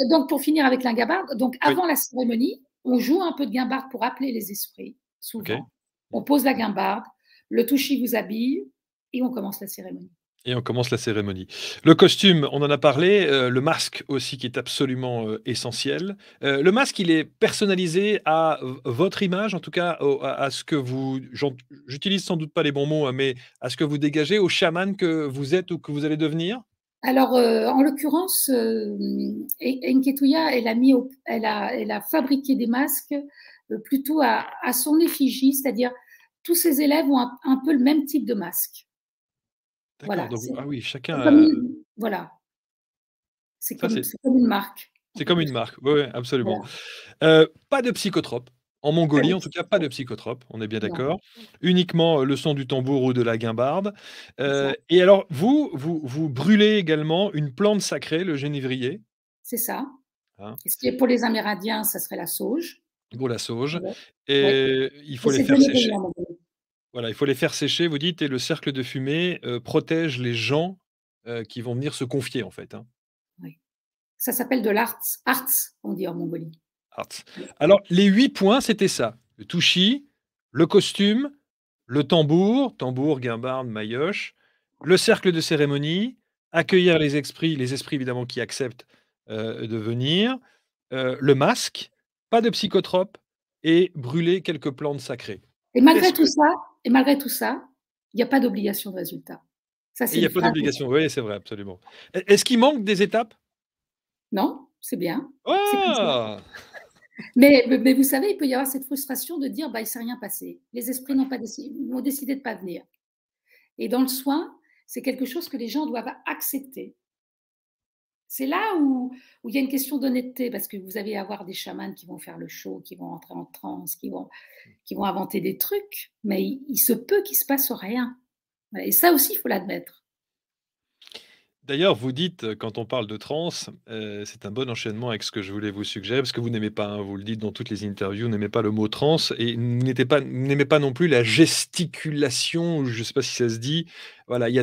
donc, pour finir avec la guimbarde, donc avant oui. la cérémonie, on joue un peu de guimbarde pour appeler les esprits, souvent. Okay. On pose la guimbarde, le touchy vous habille et on commence la cérémonie. Et on commence la cérémonie. Le costume, on en a parlé, le masque aussi qui est absolument, essentiel. Le masque, il est personnalisé à votre image, en tout cas à ce que vous j'utilise sans doute pas les bons mots, hein, mais à ce que vous dégagez, au chaman que vous êtes ou que vous allez devenir? Alors, en l'occurrence, Enketuya, elle a fabriqué des masques plutôt à son effigie, c'est-à-dire tous ses élèves ont un peu le même type de masque. D'accord, Voilà, donc ah oui, chacun comme a voilà, ça c'est comme une marque, en c'est comme une quelque sorte. marque. Oui, oui, absolument. Voilà. Pas de psychotropes. En Pas de Mongolie, en tout cas, pas psychotropes. de psychotropes, on est bien Non, d'accord. Uniquement, le son du tambour ou de la guimbarde. c'est ça. Et alors vous brûlez également une plante sacrée, le génévrier, C'est ça. hein, Et ce qui est pour les Amérindiens, ça serait la sauge. pour la sauge Ouais. Ouais. et il Et faut les c'est faire sécher. Djemé en Mongolie. Voilà, il faut les faire sécher, vous dites et le cercle de fumée, protège les gens, qui vont venir se confier, en fait, hein. Oui. Ça s'appelle de l'arts, on dit en Mongolie. Arts. Alors les 8 points, c'était ça: le touchi, le costume, le tambour, tambour, guimbarde, maillotche, le cercle de cérémonie, accueillir les esprits évidemment qui acceptent, de venir, le masque, pas de psychotropes et brûler quelques plantes sacrées. Et Qu'est-ce malgré que tout ça et malgré tout ça, il n'y a pas d'obligation de résultat. Ça, et c'est il y une a pas phrase d'obligation, oui, c'est vrai, absolument. Est-ce qu'il manque des étapes? non, c'est bien, c'est comme ça. Ah! Mais vous savez, il peut y avoir cette frustration de dire: «Bah, il s'est rien passé. Les esprits Ouais. ont décidé de pas venir». Et dans le soin, c'est quelque chose que les gens doivent accepter. C'est là où il y a une question d'honnêteté parce que vous allez avoir des chamans qui vont faire le show, qui vont entrer en transe, qui vont inventer des trucs, mais il se peut qu'il se passe rien. Et ça aussi, il faut l'admettre. D'ailleurs, vous dites, quand on parle de trance, c'est un bon enchaînement avec ce que je voulais vous suggérer, parce que vous n'aimez pas, hein, vous le dites dans toutes les interviews, vous n'aimez pas le mot trance et n'aimez pas non plus la gesticulation, je ne sais pas si ça se dit. Voilà, il y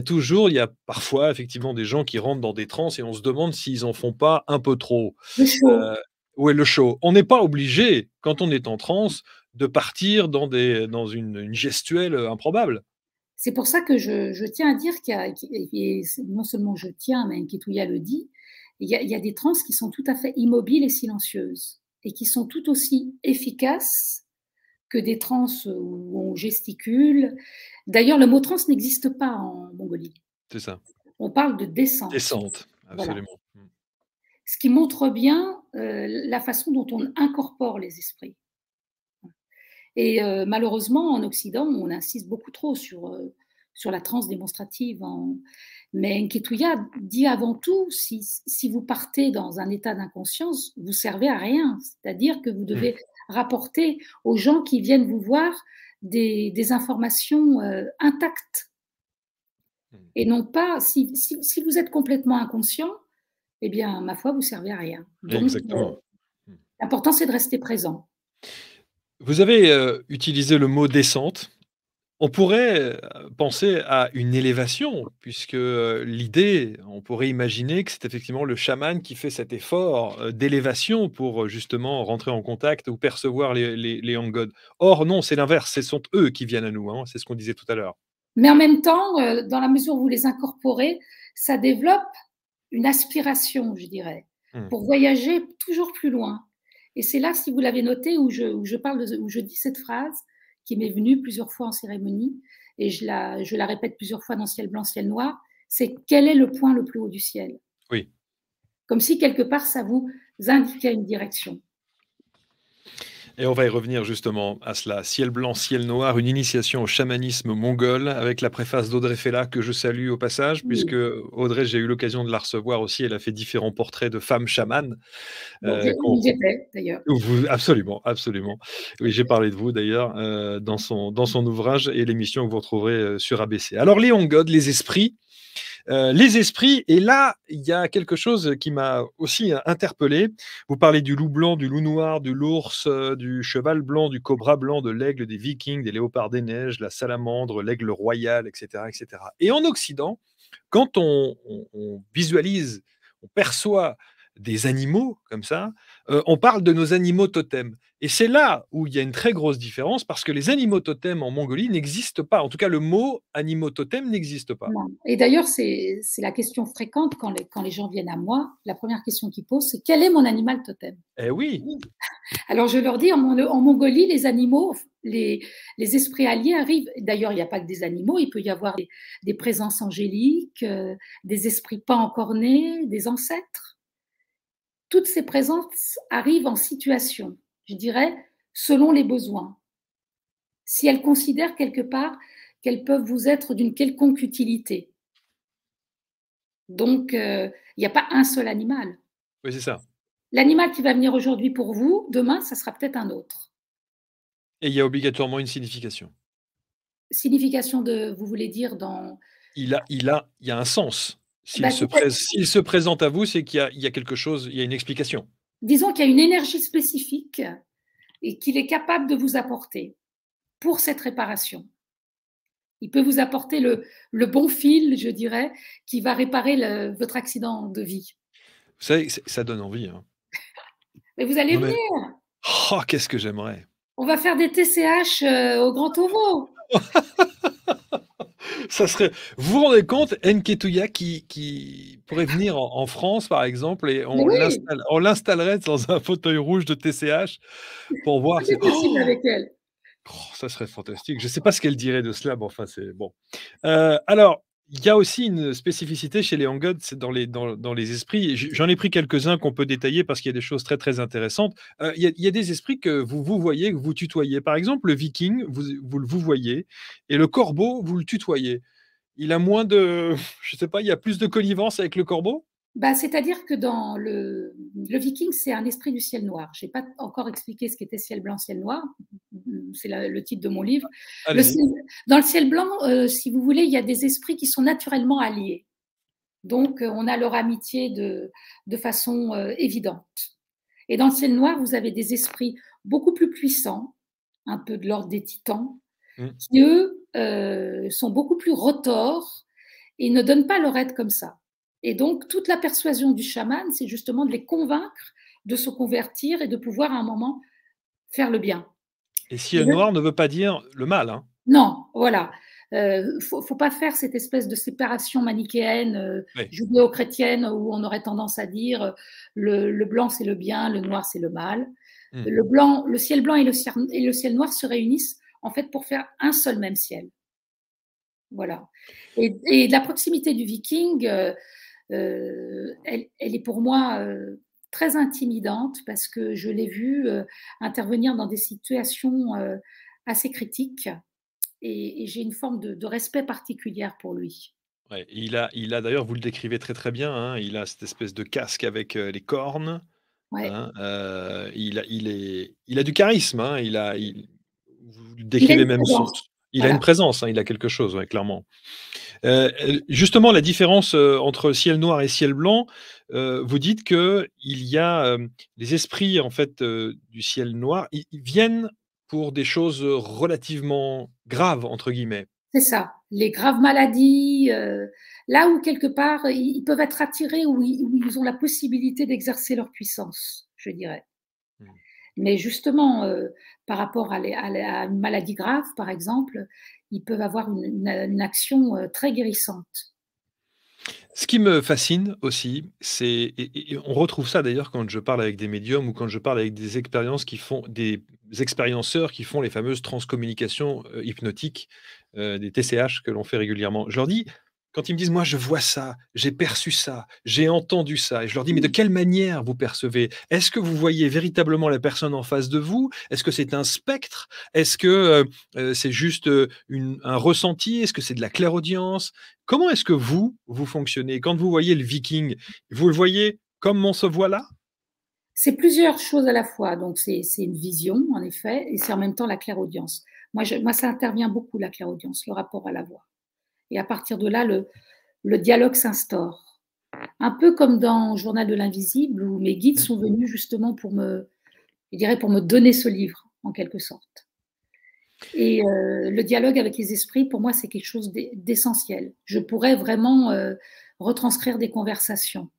a parfois effectivement des gens qui rentrent dans des transes et on se demande s'ils en font pas un peu trop. Le show. Heu, ouais, le show. On n'est pas obligé, quand on est en transe, de partir dans une gestuelle, improbable. C'est pour ça que je tiens à dire qu'il y a, et non seulement je tiens, mais Nketouya le dit, il y a des transes qui sont tout à fait immobiles et silencieuses et qui sont tout aussi efficaces que des transes où on gesticule. D'ailleurs, le mot transe n'existe pas en Mongolie. C'est ça. On parle de descente. Descente, Voilà. absolument. Mmh. Ce qui montre bien la façon dont on incorpore les esprits. Et malheureusement, en Occident, on insiste beaucoup trop sur la transe démonstrative. Mais Nketouya dit avant tout, si vous partez dans un état d'inconscience, vous servez à rien. C'est-à-dire que vous Mmh. devez rapporter aux gens qui viennent vous voir des informations intactes. Mmh. Et non pas, si vous êtes complètement inconscient, eh bien, ma foi, vous servez à rien. Donc, Exactement. Mmh. l'important, c'est de rester présent. Vous avez, utilisé le mot descente. On pourrait, penser à une élévation puisque, l'idée, on pourrait imaginer que c'est effectivement le chaman qui fait cet effort, d'élévation pour, justement rentrer en contact ou percevoir les Hangod. Or non, c'est l'inverse, ce sont eux qui viennent à nous, hein, c'est ce qu'on disait tout à l'heure. Mais en même temps, dans la mesure où vous les incorporez, ça développe une aspiration, je dirais, Mmh. pour voyager toujours plus loin. Et c'est là, si vous l'avez noté, où je dis cette phrase qui m'est venue plusieurs fois en cérémonie, et je la répète plusieurs fois dans Ciel blanc, ciel noir, c'est quel est le point le plus haut du ciel? Oui. Comme si quelque part ça vous indiquait une direction. Et on va y revenir justement à cela. Ciel blanc, ciel noir, une initiation au chamanisme mongol avec la préface d'Audrey Fella que je salue au passage, puisque Oui. Audrey, j'ai eu l'occasion de la recevoir aussi. Elle a fait différents portraits de femmes chamanes. Donc, Qu'on j'étais d'ailleurs. absolument, absolument. Oui, j'ai parlé de vous d'ailleurs dans son ouvrage et l'émission que vous retrouverez sur ABC. Alors les Hongod, les esprits, Les esprits, et là, il y a quelque chose qui m'a aussi interpellé. Vous parlez du loup blanc, du loup noir, de l'ours, du cheval blanc, du cobra blanc, de l'aigle, des vikings, des léopards des neiges, la salamandre, l'aigle royal, etc., etc. Et en Occident, quand on visualise, on perçoit des animaux comme ça, on parle de nos animaux totems. Et c'est là où il y a une très grosse différence parce que les animaux totems en Mongolie n'existent pas. En tout cas, le mot animaux totems n'existe pas. Non. Et d'ailleurs, c'est la question fréquente quand les gens viennent à moi. La première question qu'ils posent, c'est quel est mon animal totem? Eh oui, Alors, je leur dis, en Mongolie, les animaux, les esprits alliés arrivent. D'ailleurs, il n'y a pas que des animaux, il peut y avoir des présences angéliques, des esprits pas encore nés, des ancêtres. Toutes ces présences arrivent en situation, je dirais, selon les besoins. Si elles considèrent quelque part qu'elles peuvent vous être d'une quelconque utilité. Donc, il n'y a pas un seul animal. oui, c'est ça. L'animal qui va venir aujourd'hui pour vous, demain, ça sera peut-être un autre. Et il y a obligatoirement une signification. Signification de, vous voulez dire dans... Il y a un sens. Bah, S'il se présente à vous, c'est qu'il y a quelque chose, il y a une explication. disons qu'il y a une énergie spécifique et qu'il est capable de vous apporter pour cette réparation. Il peut vous apporter le bon fil, je dirais, qui va réparer votre accident de vie. Vous savez, ça donne envie, hein. Mais vous allez Non mais, venir. oh, qu'est-ce que j'aimerais! On va faire des TCH au Grand Ovo. Ça serait, vous vous rendez compte, Nketuya qui pourrait venir en France, par exemple, et Mais oui, on l'installerait dans un fauteuil rouge de TCH pour voir. tout est possible avec elle. Oh, ça serait fantastique. Je ne sais pas ce qu'elle dirait de cela, mais enfin, c'est bon. Alors, il y a aussi une spécificité chez les Hangouts, c'est dans les esprits. J'en ai pris quelques-uns qu'on peut détailler parce qu'il y a des choses très, très intéressantes. Il y a des esprits que vous voyez, que vous tutoyez. Par exemple, le viking, vous le vous voyez, et le corbeau, vous le tutoyez. Il a moins de, je sais pas, il y a plus de connivence avec le corbeau? Bah, c'est-à-dire que dans le viking, c'est un esprit du ciel noir. Je n'ai pas encore expliqué ce qu'était ciel blanc, ciel noir. C'est le titre de mon livre. Allez-y. Dans le ciel blanc, si vous voulez, il y a des esprits qui sont naturellement alliés. Donc, on a leur amitié de façon évidente. Et dans le ciel noir, vous avez des esprits beaucoup plus puissants, un peu de l'ordre des titans, Mm. qui, eux, sont beaucoup plus retors et ne donnent pas leur aide comme ça. Et donc, toute la persuasion du chaman, c'est justement de les convaincre de se convertir et de pouvoir à un moment faire le bien. Et Et ciel noir ne veut pas dire le mal, hein. non, voilà. Faut pas faire cette espèce de séparation manichéenne Oui. judéo-chrétienne où on aurait tendance à dire le blanc c'est le bien, le noir c'est le mal. Mm. Le ciel blanc et le ciel noir se réunissent en fait pour faire un seul même ciel. Voilà. Et la proximité du viking, elle est pour moi très intimidante parce que je l'ai vu intervenir dans des situations assez critiques et j'ai une forme de respect particulière pour lui. Ouais, il a d'ailleurs, vous le décrivez très très bien, hein, il a cette espèce de casque avec les cornes, Ouais. hein, il a du charisme, hein, vous le Il a décrivez une même présence. il a une Voilà. présence, hein, il a quelque chose, ouais, clairement. Justement, la différence entre ciel noir et ciel blanc, vous dites que il y a les esprits en fait du ciel noir, ils viennent pour des choses relativement graves entre guillemets. C'est ça. Les graves maladies, là où quelque part ils peuvent être attirés, où ils ont la possibilité d'exercer leur puissance, je dirais. Mm. Mais justement, par rapport à une maladie grave, par exemple, ils peuvent avoir une action très guérissante. Ce qui me fascine aussi, c'est et on retrouve ça d'ailleurs quand je parle avec des médiums ou quand je parle avec des expérienceurs qui font les fameuses transcommunications, hypnotiques, des TCH que l'on fait régulièrement. Je leur dis quand ils me disent: «Moi, je vois ça, j'ai perçu ça, j'ai entendu ça» et je leur dis: «Mais de quelle manière vous percevez? Est-ce que vous voyez véritablement la personne en face de vous? Est-ce que c'est un spectre? Est-ce que, c'est juste, un ressenti? Est-ce que c'est de la clairaudience?» Comment est-ce que vous fonctionnez? Quand vous voyez le Viking, vous le voyez comme on se voit là? C'est plusieurs choses à la fois. Donc, c'est une vision, en effet, et c'est en même temps la clairaudience. Moi, ça intervient beaucoup, la clairaudience, le rapport à la voix. Et à partir de là, le dialogue s'instaure. Un peu comme dans Journal de l'invisible où mes guides Mmh. sont venus justement pour je dirais pour me donner ce livre, en quelque sorte. Et le dialogue avec les esprits, pour moi, c'est quelque chose d'essentiel. Je pourrais vraiment, retranscrire des conversations.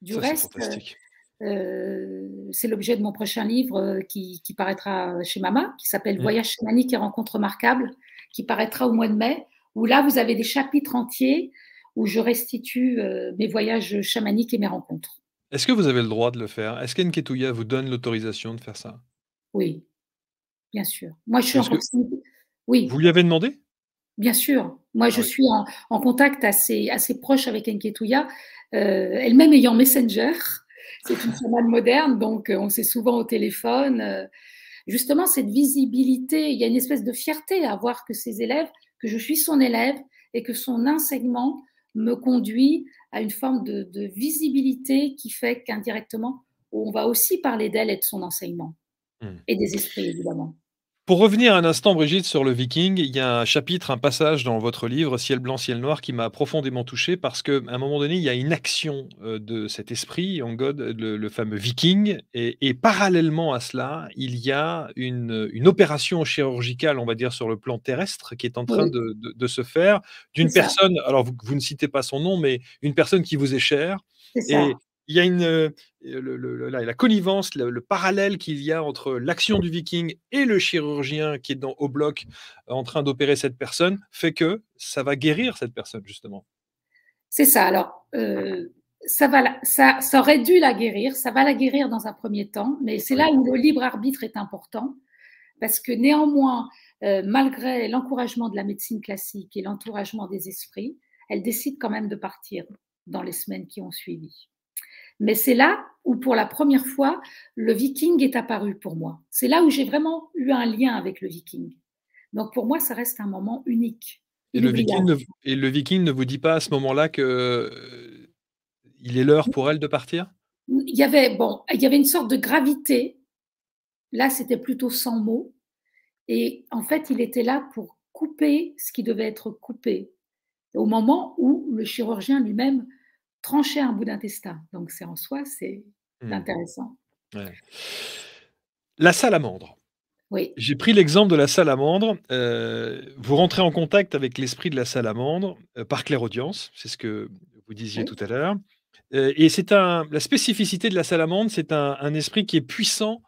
Du Ça, c'est reste, fantastique. c'est l'objet de mon prochain livre, qui paraîtra chez Mama, qui s'appelle Mmh. «Voyages chamaniques et rencontres remarquables», qui paraîtra au mois de mai, où là, vous avez des chapitres entiers où je restitue, mes voyages chamaniques et mes rencontres. Est-ce que vous avez le droit de le faire? Est-ce qu'Enketouya vous donne l'autorisation de faire ça? Oui, bien sûr. Moi, je suis en Est-ce que proximité oui. vous lui avez demandé? Bien sûr, moi Ah je oui. suis en contact assez proche avec Enketuya, elle-même ayant Messenger. C'est une chamane moderne, donc on s'est souvent au téléphone, justement cette visibilité, il y a une espèce de fierté à voir que ses élèves que je suis son élève et que son enseignement me conduit à une forme de visibilité qui fait qu'indirectement, on va aussi parler d'elle et de son enseignement Mmh. et des esprits évidemment. Pour revenir un instant, Brigitte, sur le Viking, il y a un chapitre, un passage dans votre livre Ciel blanc, ciel noir qui m'a profondément touché parce qu'à un moment donné, il y a une action, de cet esprit en God, le fameux Viking et parallèlement à cela, il y a une opération chirurgicale, on va dire, sur le plan terrestre qui est en train Oui, de se faire c'est d'une ça, personne, alors vous ne citez pas son nom, mais une personne qui vous est chère c'est ça. et il y a la connivence, le parallèle qu'il y a entre l'action du Viking et le chirurgien qui est au bloc en train d'opérer cette personne, fait que ça va guérir cette personne, justement. C'est ça. Alors, ça aurait dû la guérir, ça va la guérir dans un premier temps, mais c'est Oui. là où le libre arbitre est important, parce que néanmoins, malgré l'encouragement de la médecine classique et l'encouragement des esprits, elle décide quand même de partir dans les semaines qui ont suivi. Mais c'est là où, pour la première fois, le Viking est apparu pour moi. C'est là où j'ai vraiment eu un lien avec le Viking. Donc pour moi, ça reste un moment unique, inoubliable. Et le Viking ne vous dit pas à ce moment-là que, il est l'heure pour elle de partir? Il y avait une sorte de gravité. Là, c'était plutôt sans mots. Et en fait, il était là pour couper ce qui devait être coupé, au moment où le chirurgien lui-même tranchait un bout d'intestin. Donc, c'est en soi, c'est Mmh, intéressant. ouais. La salamandre. Oui, J'ai pris l'exemple de la salamandre, vous rentrez en contact avec l'esprit de la salamandre, par clairaudience, c'est ce que vous disiez oui, tout à l'heure, et c'est la spécificité de la salamandre, c'est un esprit qui est puissant,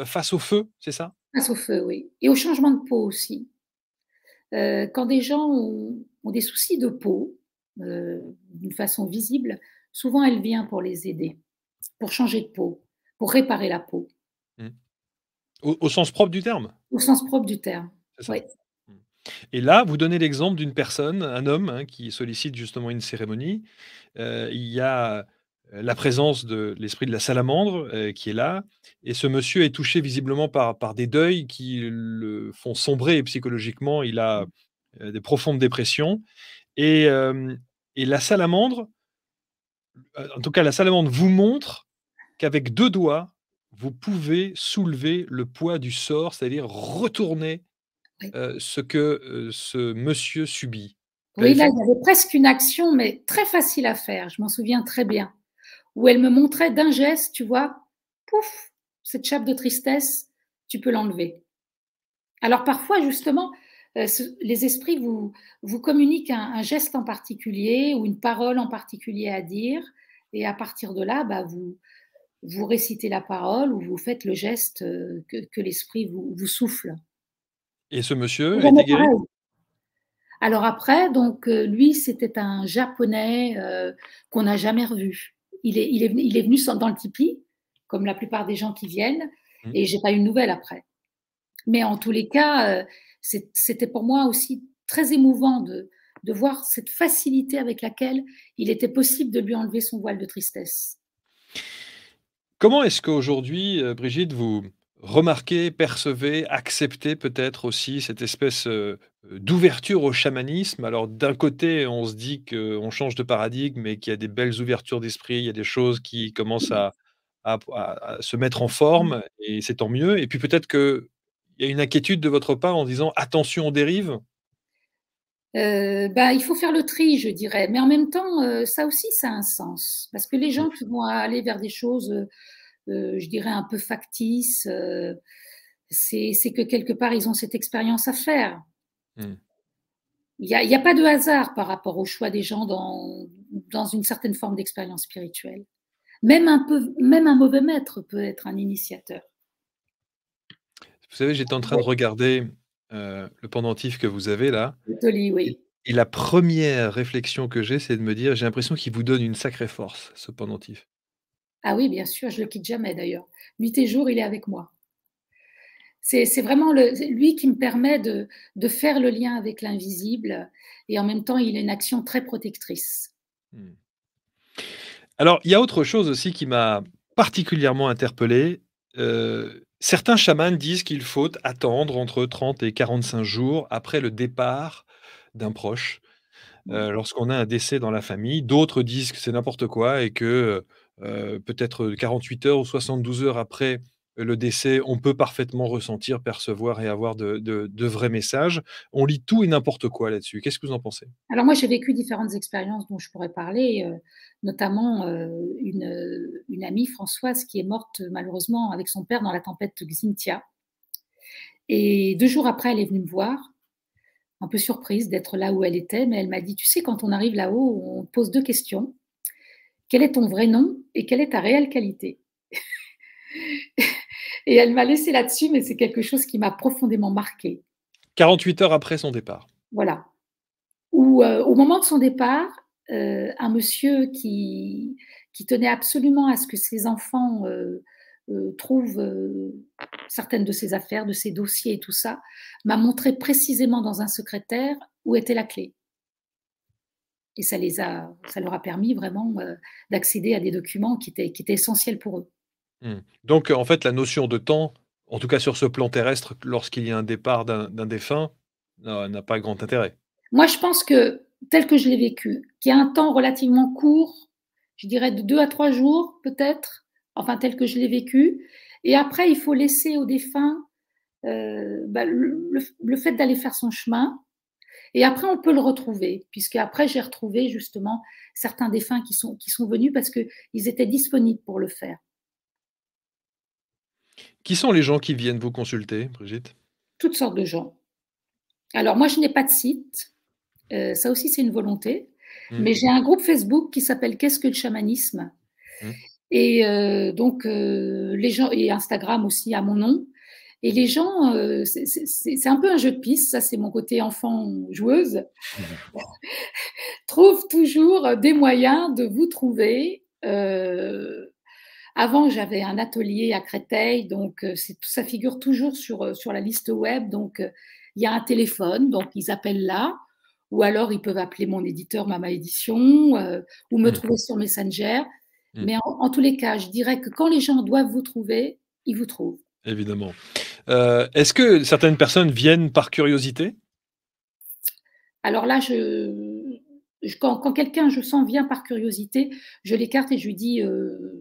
face au feu, c'est ça? face au feu, oui. Et au changement de peau aussi. Quand des gens ont des soucis de peau, d'une façon visible, souvent elle vient pour les aider, pour changer de peau, pour réparer la peau, Mmh. Au sens propre du terme? au sens propre du terme. C'est ça. Oui, Mmh. Et là, vous donnez l'exemple d'une personne, un homme, hein, qui sollicite justement une cérémonie. Il y a, la présence de l'esprit de la salamandre, qui est là et ce monsieur est touché visiblement par des deuils qui le font sombrer psychologiquement. Il a, des profondes dépressions et la salamandre, en tout cas la salamandre vous montre qu'avec 2 doigts, vous pouvez soulever le poids du sort, c'est-à-dire retourner oui. ce que, ce monsieur subit. Vous Oui, l'avez là, fait? il y avait presque une action, mais très facile à faire, je m'en souviens très bien, où elle me montrait d'un geste, tu vois, pouf, cette chape de tristesse, tu peux l'enlever. Alors parfois, justement, les esprits vous communiquent un geste en particulier ou une parole en particulier à dire, et à partir de là, bah, vous récitez la parole ou vous faites le geste que l'esprit vous souffle. Et ce C'est monsieur a été jamais guéri? pareil. Alors après, donc lui, c'était un Japonais, qu'on n'a jamais revu. Il est venu dans le tipi, comme la plupart des gens qui viennent, Mmh. et j'ai pas eu de nouvelles après. Mais en tous les cas, c'était pour moi aussi très émouvant de voir cette facilité avec laquelle il était possible de lui enlever son voile de tristesse. Comment est-ce qu'aujourd'hui, Brigitte, vous remarquez, percevez, acceptez peut-être aussi cette espèce, d'ouverture au chamanisme? Alors d'un côté, on se dit qu'on change de paradigme et qu'il y a des belles ouvertures d'esprit, il y a des choses qui commencent à se mettre en forme et c'est tant mieux et puis peut-être qu'il y a une inquiétude de votre part en disant: «Attention aux dérives»? Bah, il faut faire le tri, je dirais. Mais en même temps, ça aussi, ça a un sens. Parce que les Mmh. gens qui vont aller vers des choses, je dirais un peu factices, c'est que quelque part, ils ont cette expérience à faire. Mmh. Il y a pas de hasard par rapport au choix des gens dans une certaine forme d'expérience spirituelle. Même un mauvais maître peut être un initiateur. Vous savez, j'étais en train de regarder, le pendentif que vous avez là Catholique, et oui. et la première réflexion que j'ai, c'est de me dire: «J'ai l'impression qu'il vous donne une sacrée force, ce pendentif». Ah oui, bien sûr, je le quitte jamais d'ailleurs. Nuit et jour, il est avec moi. C'est vraiment lui qui me permet de faire le lien avec l'invisible et en même temps, il a une action très protectrice. Mmh. Alors, il y a autre chose aussi qui m'a particulièrement interpellé. Certains chamans disent qu'il faut attendre entre 30 et 45 jours après le départ d'un proche, lorsqu'on a un décès dans la famille. D'autres disent que c'est n'importe quoi et que, peut-être 48 heures ou 72 heures après le décès, on peut parfaitement ressentir, percevoir et avoir de vrais messages. On lit tout et n'importe quoi là-dessus. Qu'est-ce que vous en pensez? Alors moi, j'ai vécu différentes expériences dont je pourrais parler, notamment, une amie, Françoise, qui est morte malheureusement avec son père dans la tempête Xynthia et 2 jours après, elle est venue me voir, un peu surprise d'être là où elle était, mais elle m'a dit: «Tu sais, quand on arrive là-haut, on te pose 2 questions. Quel est ton vrai nom et quelle est ta réelle qualité?» Et elle m'a laissée là-dessus, mais c'est quelque chose qui m'a profondément marquée. 48 heures après son départ. Voilà. Où, au moment de son départ, un monsieur qui tenait absolument à ce que ses enfants, trouvent, certaines de ses affaires, de ses dossiers et tout ça, m'a montré précisément dans un secrétaire où était la clé et ça leur a permis vraiment, d'accéder à des documents qui étaient essentiels pour eux. Mmh. Donc, en fait, la notion de temps, en tout cas sur ce plan terrestre, lorsqu'il y a un départ d'un défunt, n'a pas grand intérêt. Moi, je pense que, tel que je l'ai vécu, qu'il y a un temps relativement court, je dirais de 2 à 3 jours peut-être, enfin tel que je l'ai vécu et après il faut laisser au défunt, bah, le fait d'aller faire son chemin et après on peut le retrouver. Puisqu'après j'ai retrouvé justement certains défunts qui sont venus parce qu'ils étaient disponibles pour le faire. Qui sont les gens qui viennent vous consulter, Brigitte? Toutes sortes de gens. Alors moi je n'ai pas de site, ça aussi c'est une volonté, Mmh, mais j'ai un groupe Facebook qui s'appelle «Qu'est-ce que le chamanisme?» mmh. Et donc les gens et Instagram aussi à mon nom et les gens, c'est un peu un jeu de piste, ça c'est mon côté enfant joueuse, trouvent toujours des moyens de vous trouver. Avant j'avais un atelier à Créteil, donc ça figure toujours sur la liste web, donc il y a un téléphone, donc ils appellent là ou alors ils peuvent appeler mon éditeur Mama Édition, ou me Mmh, trouver sur Messenger. mmh, Mais en tous les cas, je dirais que quand les gens doivent vous trouver, ils vous trouvent. évidemment. Est-ce que certaines personnes viennent par curiosité? Alors là, quand quelqu'un, je sens, vient par curiosité, je l'écarte et je lui dis: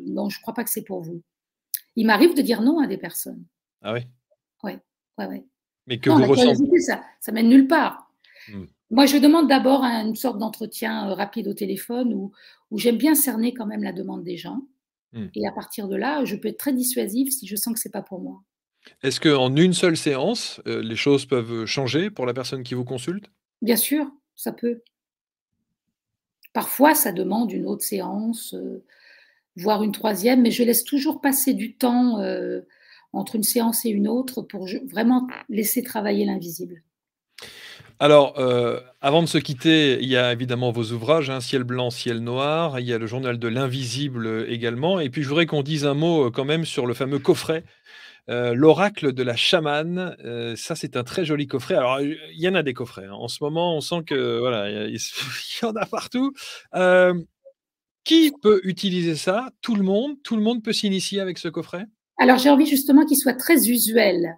«Non, je ne crois pas que c'est pour vous». Il m'arrive de dire non à des personnes. Ah oui? Ouais, ouais, ouais. Mais que Non, vous la ressent curiosité, ça mène nulle part. mmh, Moi, je demande d'abord une sorte d'entretien, rapide au téléphone où j'aime bien cerner quand même la demande des gens mmh. et à partir de là, je peux être très dissuasive si je sens que c'est pas pour moi. Est-ce qu'en une seule séance, les choses peuvent changer pour la personne qui vous consulte? Bien sûr, ça peut. Parfois, ça demande une autre séance, voire une troisième, mais je laisse toujours passer du temps, entre une séance et une autre pour vraiment laisser travailler l'invisible. Alors, avant de se quitter, il y a évidemment vos ouvrages, hein, Ciel blanc, ciel noir. Il y a le journal de l'invisible, également et puis je voudrais qu'on dise un mot, quand même sur le fameux coffret, l'oracle de la chamane. Ça, c'est un très joli coffret. Alors, il y en a des coffrets, hein. En ce moment, on sent que voilà, il y en a partout. Hem, qui peut utiliser ça? Tout le monde? Tout le monde peut s'initier avec ce coffret? Alors j'ai envie justement qu'il soit très usuel.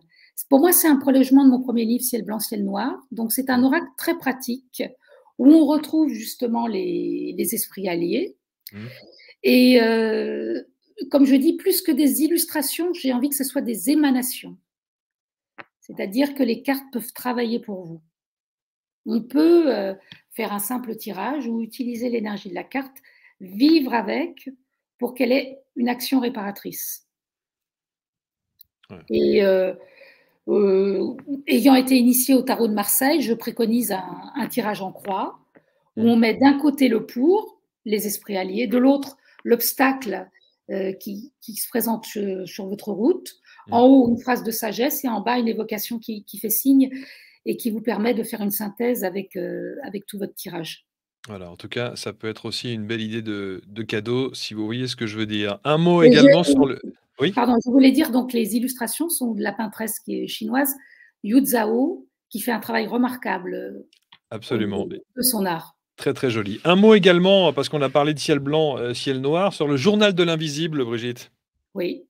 Pour moi, c'est un prolongement de mon premier livre «Ciel blanc, ciel noir», donc c'est un Mmh. oracle très pratique où on retrouve justement les esprits alliés Mmh. et comme je dis, plus que des illustrations, j'ai envie que ce soit des émanations. C'est-à-dire que les cartes peuvent travailler pour vous. On peut faire un simple tirage ou utiliser l'énergie de la carte, vivre avec pour qu'elle ait une action réparatrice. Ouais. Et ayant été initiée au tarot de Marseille, je préconise un tirage en croix où on met d'un côté le pour, les esprits alliés, de l'autre l'obstacle qui se présente sur votre route. En haut, une phrase de sagesse et en bas, une évocation qui fait signe et qui vous permet de faire une synthèse avec tout votre tirage. Voilà, en tout cas, ça peut être aussi une belle idée de cadeau, si vous voyez ce que je veux dire. Un mot Et également sur le oui? pardon, je voulais dire, donc les illustrations sont de la peintresse qui est chinoise, Yu Zhao, qui fait un travail remarquable au Absolument. niveau de son art. Très, très joli. Un mot également, parce qu'on a parlé de ciel blanc, ciel noir, sur le journal de l'invisible, Brigitte. Oui.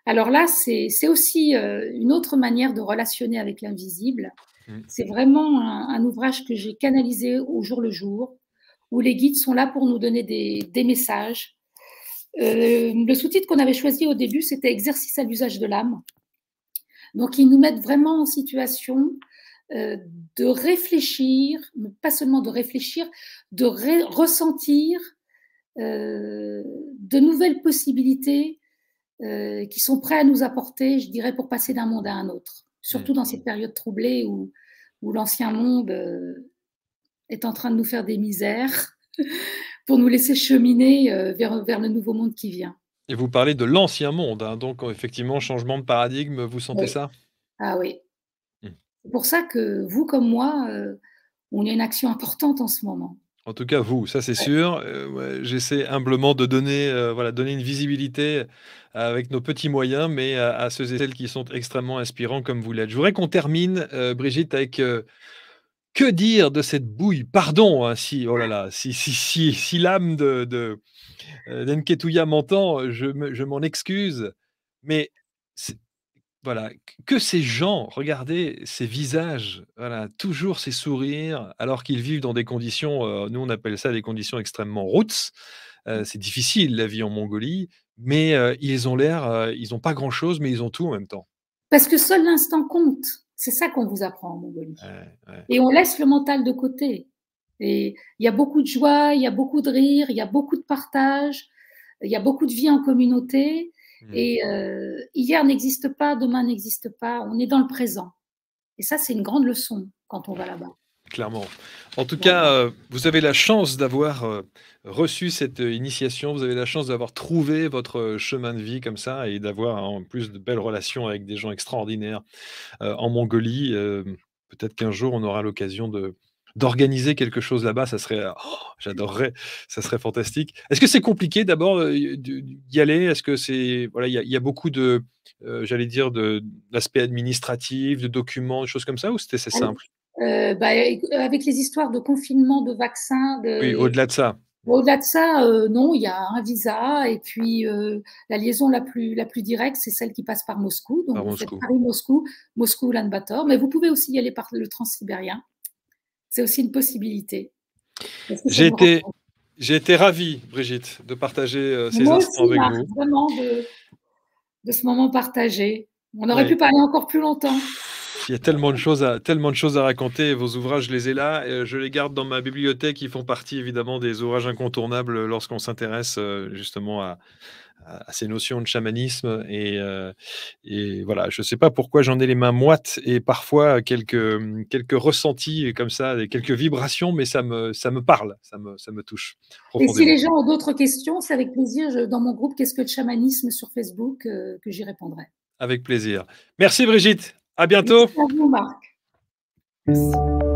Alors là, c'est aussi une autre manière de relationner avec l'invisible. C'est vraiment un ouvrage que j'ai canalisé au jour le jour, où les guides sont là pour nous donner des messages. Le sous-titre qu'on avait choisi au début, c'était Exercice à l'usage de l'âme. Donc, ils nous mettent vraiment en situation de réfléchir, mais pas seulement de réfléchir, de ressentir de nouvelles possibilités qui sont prêts à nous apporter, je dirais, pour passer d'un monde à un autre. Surtout dans cette période troublée où l'ancien monde est en train de nous faire des misères pour nous laisser cheminer vers le nouveau monde qui vient. Et vous parlez de l'ancien monde, hein, donc effectivement, changement de paradigme, vous sentez Oui. ça? Ah oui. Mmh. C'est pour ça que vous, comme moi, on a une action importante en ce moment. En tout cas, vous, ça c'est Ouais. sûr. Ouais, j'essaie humblement de donner, voilà, donner une visibilité avec nos petits moyens, mais à ceux et celles qui sont extrêmement inspirants comme vous l'êtes. Je voudrais qu'on termine, Brigitte, avec, que dire de cette bouille? Pardon, hein, si oh là là, si l'âme d'Nketuya m'entend, je m'en excuse, mais c'est voilà, que ces gens, regardez ces visages, voilà, toujours ces sourires, alors qu'ils vivent dans des conditions, nous on appelle ça des conditions extrêmement roots. C'est difficile la vie en Mongolie, mais ils ont l'air, ils ont pas grand-chose, mais ils ont tout en même temps. Parce que seul l'instant compte. C'est ça qu'on vous apprend en Mongolie. Ouais, ouais. Et on laisse le mental de côté. Et il y a beaucoup de joie, il y a beaucoup de rire, il y a beaucoup de partage, il y a beaucoup de vie en communauté. Mmh. Et hier n'existe pas, demain n'existe pas. On est dans le présent. Et ça, c'est une grande leçon quand on va là-bas. Clairement. En tout Voilà. cas, vous avez la chance d'avoir, reçu cette, initiation. Vous avez la chance d'avoir trouvé votre, chemin de vie comme ça et d'avoir en plus de belles relations avec des gens extraordinaires, en Mongolie. Peut-être qu'un jour on aura l'occasion d'organiser quelque chose là-bas. Ça serait, j'adorerais, ça serait fantastique. Est-ce que c'est compliqué d'abord, d'y aller? Est-ce que c'est voilà, il y a beaucoup de, j'allais dire d'aspects administratifs, de documents, des choses comme ça ou c'est simple? Bah, avec les histoires de confinement, de vaccins, Oui, au-delà de ça. au-delà de ça, non, il y a un visa et puis la liaison la plus directe, c'est celle qui passe par Moscou. Donc Par vous faites Moscou. Paris-Moscou, Moscou-Ulaanbaatar, mais vous pouvez aussi y aller par le transsibérien. C'est aussi une possibilité. Parce que ça J'ai nous été rapproche. j'ai été ravi, Brigitte, de partager, ces Moi instants aussi, avec Marc, vous. vraiment de ce moment partagé. On aurait pu Ouais. parler encore plus longtemps. Il y a tellement de choses à raconter. Vos ouvrages, je les ai là, je les garde dans ma bibliothèque. Ils font partie évidemment des ouvrages incontournables lorsqu'on s'intéresse, justement à ces notions de chamanisme et voilà, je ne sais pas pourquoi j'en ai les mains moites et parfois quelques ressentis comme ça, et quelques vibrations, mais ça me parle, ça me touche Et si profondément. les gens ont d'autres questions, c'est avec plaisir, dans mon groupe Qu'est-ce que le chamanisme sur Facebook, que j'y répondrai. Avec plaisir. Merci Brigitte, à Merci bientôt. à vous, Marc. Merci.